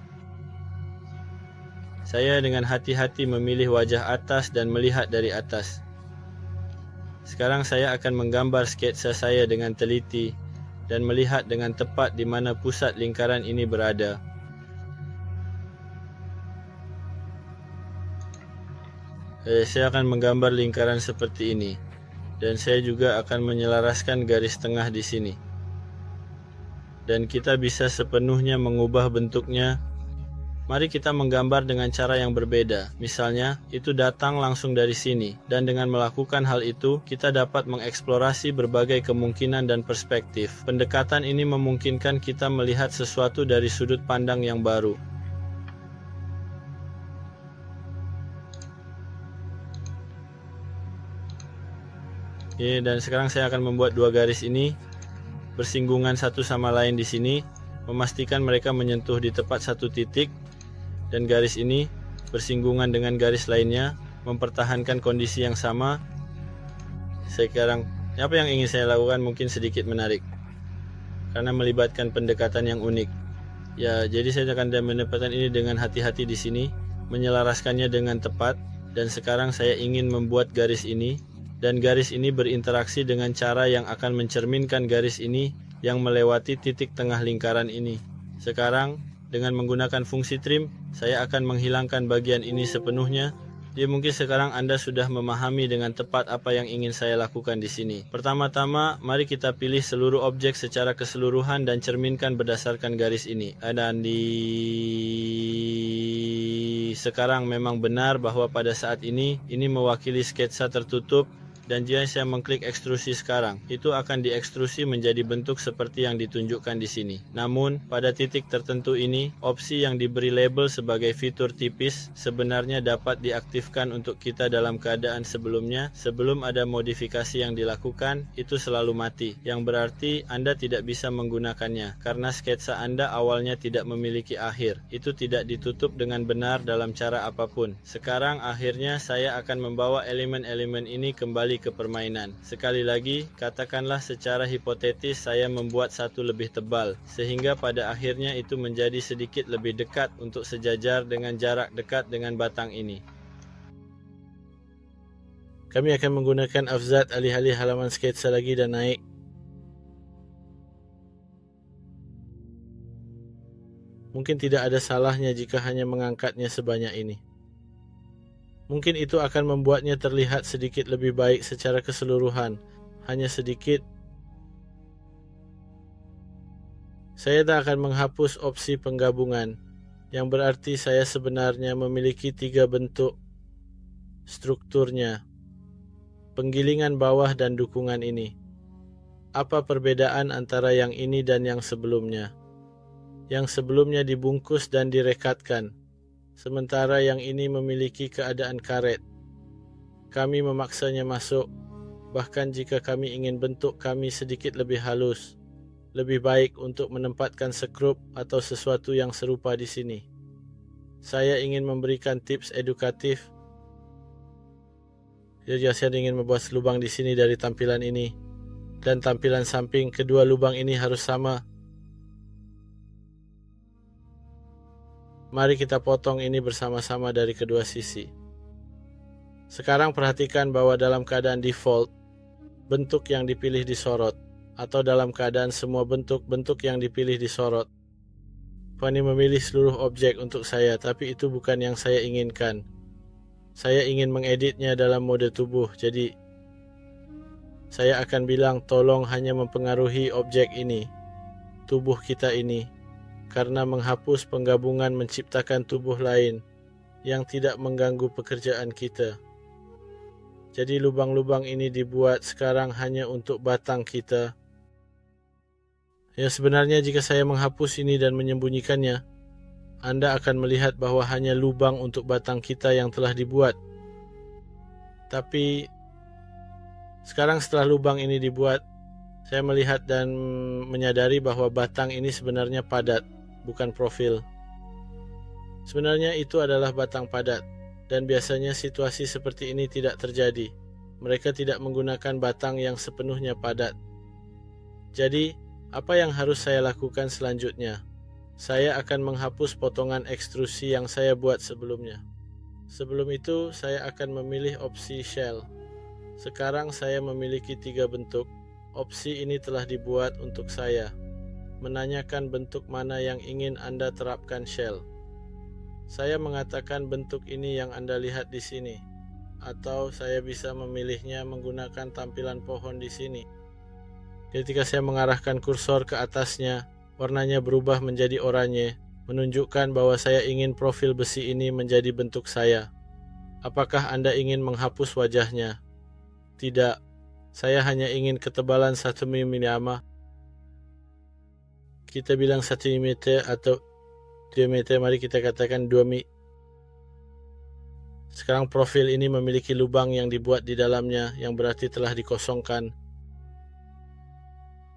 Saya dengan hati-hati memilih wajah atas dan melihat dari atas. Sekarang saya akan menggambar sketsa saya dengan teliti dan melihat dengan tepat di mana pusat lingkaran ini berada. Saya akan menggambar lingkaran seperti ini, dan saya juga akan menyelaraskan garis tengah di sini. Dan kita bisa sepenuhnya mengubah bentuknya. Mari kita menggambar dengan cara yang berbeda. Misalnya, itu datang langsung dari sini. Dan dengan melakukan hal itu, kita dapat mengeksplorasi berbagai kemungkinan dan perspektif. Pendekatan ini memungkinkan kita melihat sesuatu dari sudut pandang yang baru. Dan sekarang saya akan membuat dua garis ini bersinggungan satu sama lain di sini, memastikan mereka menyentuh di tepat satu titik, dan garis ini bersinggungan dengan garis lainnya, mempertahankan kondisi yang sama. Sekarang, apa yang ingin saya lakukan mungkin sedikit menarik, karena melibatkan pendekatan yang unik. Jadi saya akan menempatkan ini dengan hati-hati di sini, menyelaraskannya dengan tepat, dan sekarang saya ingin membuat garis ini. Dan garis ini berinteraksi dengan cara yang akan mencerminkan garis ini yang melewati titik tengah lingkaran ini. Sekarang, dengan menggunakan fungsi trim, saya akan menghilangkan bagian ini sepenuhnya. Mungkin sekarang Anda sudah memahami dengan tepat apa yang ingin saya lakukan di sini. Pertama-tama, mari kita pilih seluruh objek secara keseluruhan dan cerminkan berdasarkan garis ini. Dan sekarang memang benar bahwa pada saat ini mewakili sketsa tertutup. Dan jika saya mengklik ekstrusi sekarang, itu akan diekstrusi menjadi bentuk seperti yang ditunjukkan di sini. Namun, pada titik tertentu ini, opsi yang diberi label sebagai fitur tipis sebenarnya dapat diaktifkan untuk kita dalam keadaan sebelumnya. Sebelum ada modifikasi yang dilakukan, itu selalu mati, yang berarti Anda tidak bisa menggunakannya, karena sketsa Anda awalnya tidak memiliki akhir. Itu tidak ditutup dengan benar dalam cara apapun. Sekarang akhirnya saya akan membawa elemen-elemen ini kembali ke permainan. Sekali lagi, katakanlah secara hipotetis saya membuat satu lebih tebal, sehingga pada akhirnya itu menjadi sedikit lebih dekat untuk sejajar dengan jarak dekat dengan batang ini. Kami akan menggunakan afzat alih-alih halaman sketsa lagi dan naik. Mungkin tidak ada salahnya jika hanya mengangkatnya sebanyak ini. Mungkin itu akan membuatnya terlihat sedikit lebih baik secara keseluruhan, hanya sedikit. Saya tak akan menghapus opsi penggabungan, yang berarti saya sebenarnya memiliki 3 bentuk strukturnya, penggilingan bawah dan dukungan ini. Apa perbedaan antara yang ini dan yang sebelumnya? Yang sebelumnya dibungkus dan direkatkan, sementara yang ini memiliki keadaan karet. Kami memaksanya masuk, bahkan jika kami ingin bentuk kami sedikit lebih halus, lebih baik untuk menempatkan skrup atau sesuatu yang serupa di sini. Saya ingin memberikan tips edukatif. Jadi saya ingin membuat lubang di sini dari tampilan ini, dan tampilan samping kedua lubang ini harus sama. Mari kita potong ini bersama-sama dari kedua sisi. Sekarang perhatikan bahwa dalam keadaan default, bentuk yang dipilih disorot, atau dalam keadaan semua bentuk-bentuk yang dipilih disorot. Fanny memilih seluruh objek untuk saya, tapi itu bukan yang saya inginkan. Saya ingin mengeditnya dalam mode tubuh, jadi saya akan bilang tolong hanya mempengaruhi objek ini, tubuh kita ini, karena menghapus penggabungan menciptakan tubuh lain yang tidak mengganggu pekerjaan kita. Jadi lubang-lubang ini dibuat sekarang hanya untuk batang kita. Ya, sebenarnya jika saya menghapus ini dan menyembunyikannya, Anda akan melihat bahwa hanya lubang untuk batang kita yang telah dibuat. Tapi sekarang setelah lubang ini dibuat, saya melihat dan menyadari bahwa batang ini sebenarnya padat, bukan profil. Sebenarnya itu adalah batang padat, dan biasanya situasi seperti ini tidak terjadi. Mereka tidak menggunakan batang yang sepenuhnya padat. Jadi, apa yang harus saya lakukan selanjutnya? Saya akan menghapus potongan ekstrusi yang saya buat sebelumnya. Sebelum itu, saya akan memilih opsi shell. Sekarang saya memiliki 3 bentuk. Opsi ini telah dibuat untuk saya. Menanyakan bentuk mana yang ingin Anda terapkan shell. Saya mengatakan bentuk ini yang Anda lihat di sini, atau saya bisa memilihnya menggunakan tampilan pohon di sini. Ketika saya mengarahkan kursor ke atasnya, warnanya berubah menjadi oranye, menunjukkan bahwa saya ingin profil besi ini menjadi bentuk saya. Apakah Anda ingin menghapus wajahnya? Tidak, saya hanya ingin ketebalan 1 mm. Kita bilang 1 mm atau 2 mm, mari kita katakan 2 mm. Sekarang profil ini memiliki lubang yang dibuat di dalamnya, yang berarti telah dikosongkan.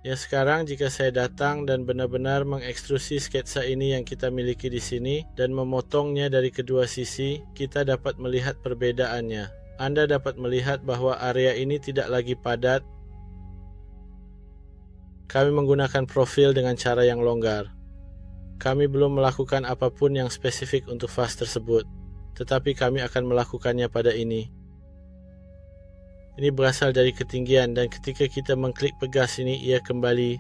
Ya, sekarang jika saya datang dan benar-benar mengekstrusi sketsa ini yang kita miliki di sini dan memotongnya dari kedua sisi, kita dapat melihat perbedaannya. Anda dapat melihat bahwa area ini tidak lagi padat. Kami menggunakan profil dengan cara yang longgar. Kami belum melakukan apapun yang spesifik untuk fast tersebut, tetapi kami akan melakukannya pada ini. Ini berasal dari ketinggian, dan ketika kita mengklik pegas ini, ia kembali.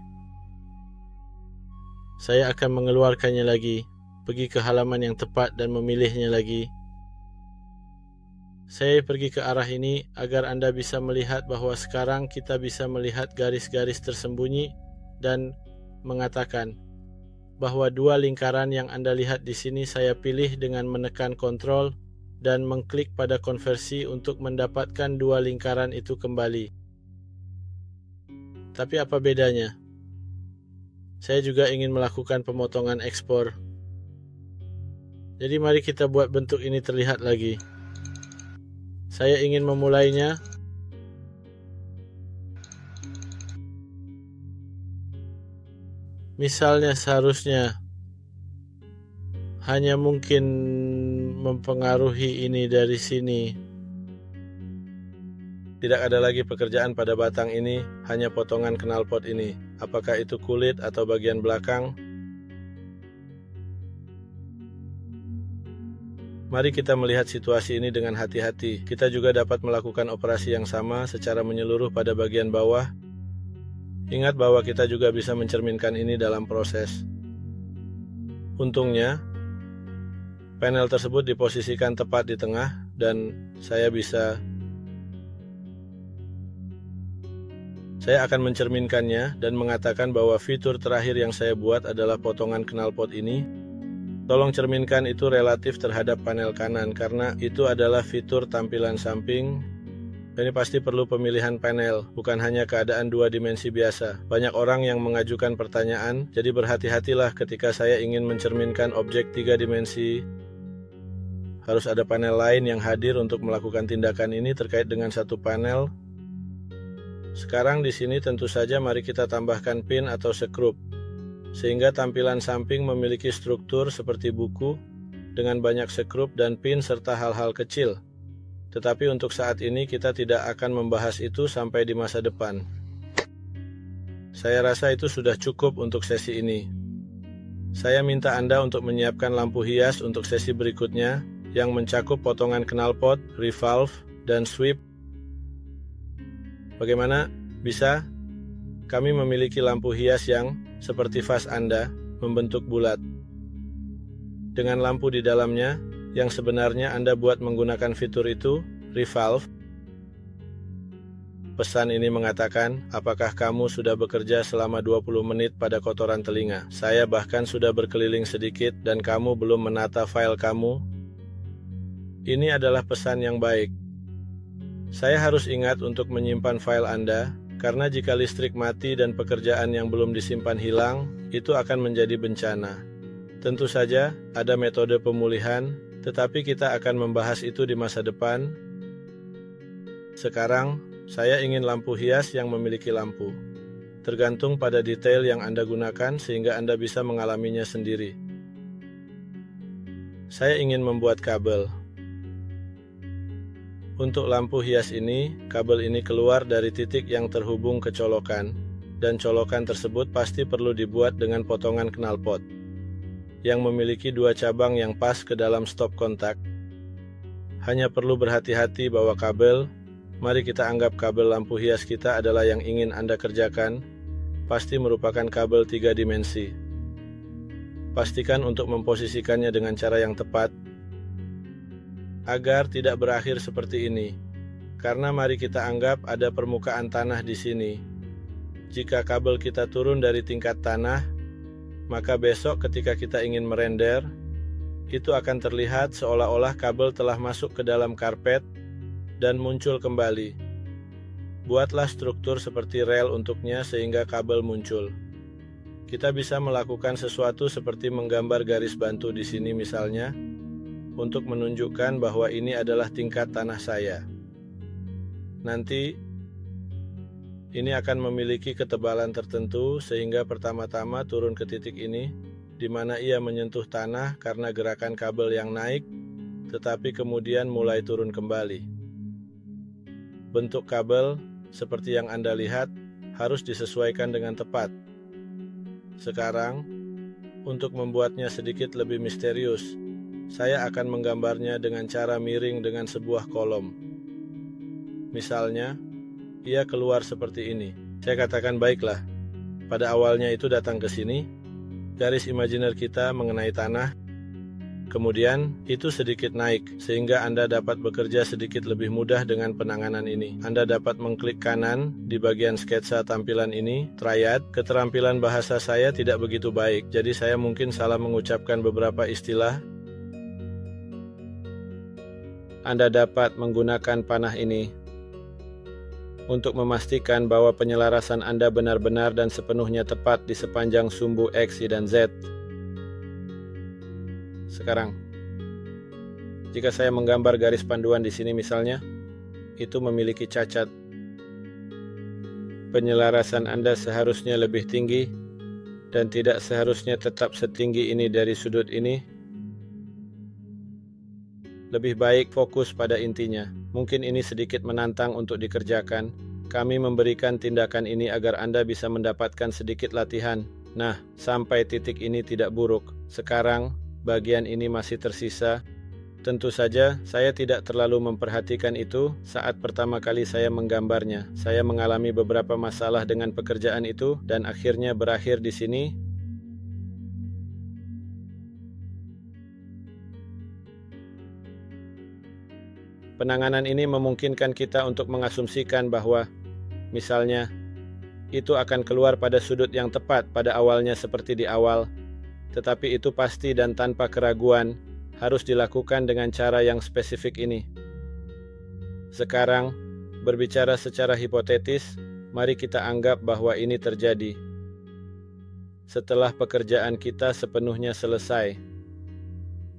Saya akan mengeluarkannya lagi, pergi ke halaman yang tepat dan memilihnya lagi. Saya pergi ke arah ini agar Anda bisa melihat bahwa sekarang kita bisa melihat garis-garis tersembunyi dan mengatakan bahwa 2 lingkaran yang Anda lihat di sini saya pilih dengan menekan Ctrl dan mengklik pada konversi untuk mendapatkan 2 lingkaran itu kembali. Tapi apa bedanya? Saya juga ingin melakukan pemotongan ekspor. Jadi mari kita buat bentuk ini terlihat lagi. Saya ingin memulainya. Misalnya seharusnya hanya mungkin mempengaruhi ini dari sini.
Tidak ada lagi pekerjaan pada batang ini, hanya potongan knalpot ini. Apakah itu kulit atau bagian belakang? Mari kita melihat situasi ini dengan hati-hati. Kita juga dapat melakukan operasi yang sama secara menyeluruh pada bagian bawah. Ingat bahwa kita juga bisa mencerminkan ini dalam proses. Untungnya, panel tersebut diposisikan tepat di tengah,
dan saya akan mencerminkannya dan mengatakan bahwa fitur terakhir yang saya buat adalah potongan knalpot ini. Tolong cerminkan itu relatif terhadap panel kanan karena itu adalah fitur tampilan samping. Ini pasti perlu pemilihan panel, bukan hanya keadaan 2 dimensi biasa. Banyak orang yang mengajukan pertanyaan, jadi berhati-hatilah ketika saya ingin mencerminkan objek 3 dimensi. Harus ada panel lain yang hadir untuk melakukan tindakan ini terkait dengan satu panel. Sekarang di sini tentu saja mari kita tambahkan pin atau sekrup, sehingga tampilan samping memiliki struktur seperti buku dengan banyak sekrup dan pin serta hal-hal kecil. Tetapi untuk saat ini kita tidak akan membahas itu sampai di masa depan. Saya rasa itu sudah cukup untuk sesi ini. Saya minta Anda untuk menyiapkan lampu hias untuk sesi berikutnya yang mencakup potongan knalpot, revolve, dan sweep. Bagaimana? Bisa? Kami memiliki lampu hias yang, seperti vas Anda, membentuk bulat. Dengan lampu di dalamnya, yang sebenarnya Anda buat menggunakan fitur itu, revolve. Pesan ini mengatakan, apakah kamu sudah bekerja selama 20 menit pada kotoran telinga? Saya bahkan sudah berkeliling sedikit dan kamu belum menata file kamu. Ini adalah pesan yang baik. Saya harus ingat untuk menyimpan file Anda, karena jika listrik mati dan pekerjaan yang belum disimpan hilang, itu akan menjadi bencana. Tentu saja, ada metode pemulihan, tetapi kita akan membahas itu di masa depan. Sekarang, saya ingin lampu hias yang memiliki lampu. Tergantung pada detail yang Anda gunakan sehingga Anda bisa mengalaminya sendiri. Saya ingin membuat kabel. Untuk lampu hias ini, kabel ini keluar dari titik yang terhubung ke colokan, dan colokan tersebut pasti perlu dibuat dengan potongan knalpot, yang memiliki 2 cabang yang pas ke dalam stop kontak. Hanya perlu berhati-hati bahwa kabel, mari kita anggap kabel lampu hias kita adalah yang ingin Anda kerjakan, pasti merupakan kabel 3 dimensi. Pastikan untuk memposisikannya dengan cara yang tepat, agar tidak berakhir seperti ini. Karena mari kita anggap ada permukaan tanah di sini. Jika kabel kita turun dari tingkat tanah, maka besok ketika kita ingin merender, itu akan terlihat seolah-olah kabel telah masuk ke dalam karpet dan muncul kembali. Buatlah struktur seperti rel untuknya sehingga kabel muncul. Kita bisa melakukan sesuatu seperti menggambar garis bantu di sini misalnya, untuk menunjukkan bahwa ini adalah tingkat tanah saya. Nanti, ini akan memiliki ketebalan tertentu sehingga pertama-tama turun ke titik ini, di mana ia menyentuh tanah karena gerakan kabel yang naik, tetapi kemudian mulai turun kembali. Bentuk kabel, seperti yang Anda lihat, harus disesuaikan dengan tepat. Sekarang, untuk membuatnya sedikit lebih misterius, saya akan menggambarnya dengan cara miring dengan sebuah kolom. Misalnya, ia keluar seperti ini. Saya katakan baiklah, pada awalnya itu datang ke sini, garis imajiner kita mengenai tanah, kemudian itu sedikit naik, sehingga Anda dapat bekerja sedikit lebih mudah dengan penanganan ini. Anda dapat mengklik kanan di bagian sketsa tampilan ini, triad. Keterampilan bahasa saya tidak begitu baik, jadi saya mungkin salah mengucapkan beberapa istilah. Anda dapat menggunakan panah ini untuk memastikan bahwa penyelarasan Anda benar-benar dan sepenuhnya tepat di sepanjang sumbu X, Y, dan Z. Sekarang, jika saya menggambar garis panduan di sini misalnya, itu memiliki cacat. Penyelarasan Anda seharusnya lebih tinggi dan tidak seharusnya tetap setinggi ini dari sudut ini. Lebih baik fokus pada intinya. Mungkin ini sedikit menantang untuk dikerjakan. Kami memberikan tindakan ini agar Anda bisa mendapatkan sedikit latihan. Nah, sampai titik ini tidak buruk. Sekarang, bagian ini masih tersisa. Tentu saja, saya tidak terlalu memperhatikan itu saat pertama kali saya menggambarnya. Saya mengalami beberapa masalah dengan pekerjaan itu dan akhirnya berakhir di sini. Penanganan ini memungkinkan kita untuk mengasumsikan bahwa, misalnya, itu akan keluar pada sudut yang tepat pada awalnya seperti di awal, tetapi itu pasti dan tanpa keraguan harus dilakukan dengan cara yang spesifik ini. Sekarang, berbicara secara hipotetis, mari kita anggap bahwa ini terjadi. Setelah pekerjaan kita sepenuhnya selesai,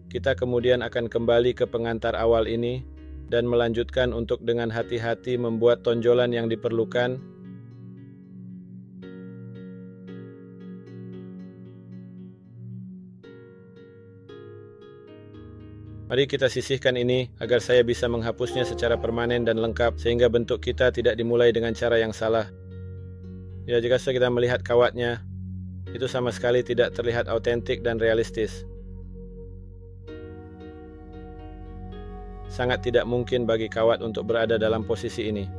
kita kemudian akan kembali ke pengantar awal ini dan melanjutkan untuk dengan hati-hati membuat tonjolan yang diperlukan. Mari kita sisihkan ini agar saya bisa menghapusnya secara permanen dan lengkap sehingga bentuk kita tidak dimulai dengan cara yang salah. Ya, jika kita melihat kawatnya, itu sama sekali tidak terlihat autentik dan realistis. Sangat tidak mungkin bagi kawat untuk berada dalam posisi ini.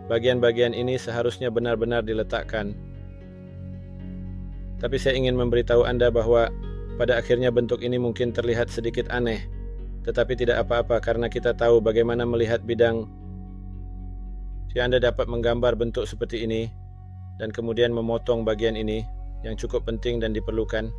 Bagian-bagian ini seharusnya benar-benar diletakkan. Tapi saya ingin memberitahu Anda bahwa pada akhirnya bentuk ini mungkin terlihat sedikit aneh, tetapi tidak apa-apa karena kita tahu bagaimana melihat bidang. Jika Anda dapat menggambar bentuk seperti ini, dan kemudian memotong bagian ini, yang cukup penting dan diperlukan.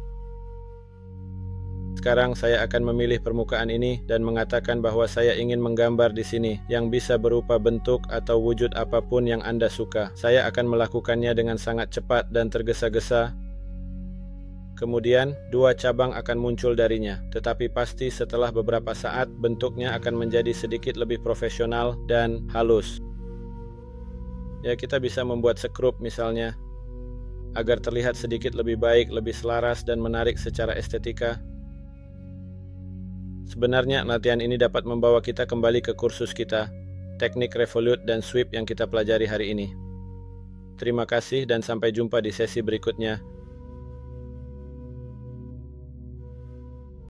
Sekarang saya akan memilih permukaan ini dan mengatakan bahwa saya ingin menggambar di sini yang bisa berupa bentuk atau wujud apapun yang Anda suka. Saya akan melakukannya dengan sangat cepat dan tergesa-gesa. Kemudian, dua cabang akan muncul darinya, tetapi pasti setelah beberapa saat bentuknya akan menjadi sedikit lebih profesional dan halus. Ya, kita bisa membuat sekrup misalnya, agar terlihat sedikit lebih baik, lebih selaras dan menarik secara estetika. Sebenarnya latihan ini dapat membawa kita kembali ke kursus kita, teknik revolute dan sweep yang kita pelajari hari ini. Terima kasih dan sampai jumpa di sesi berikutnya.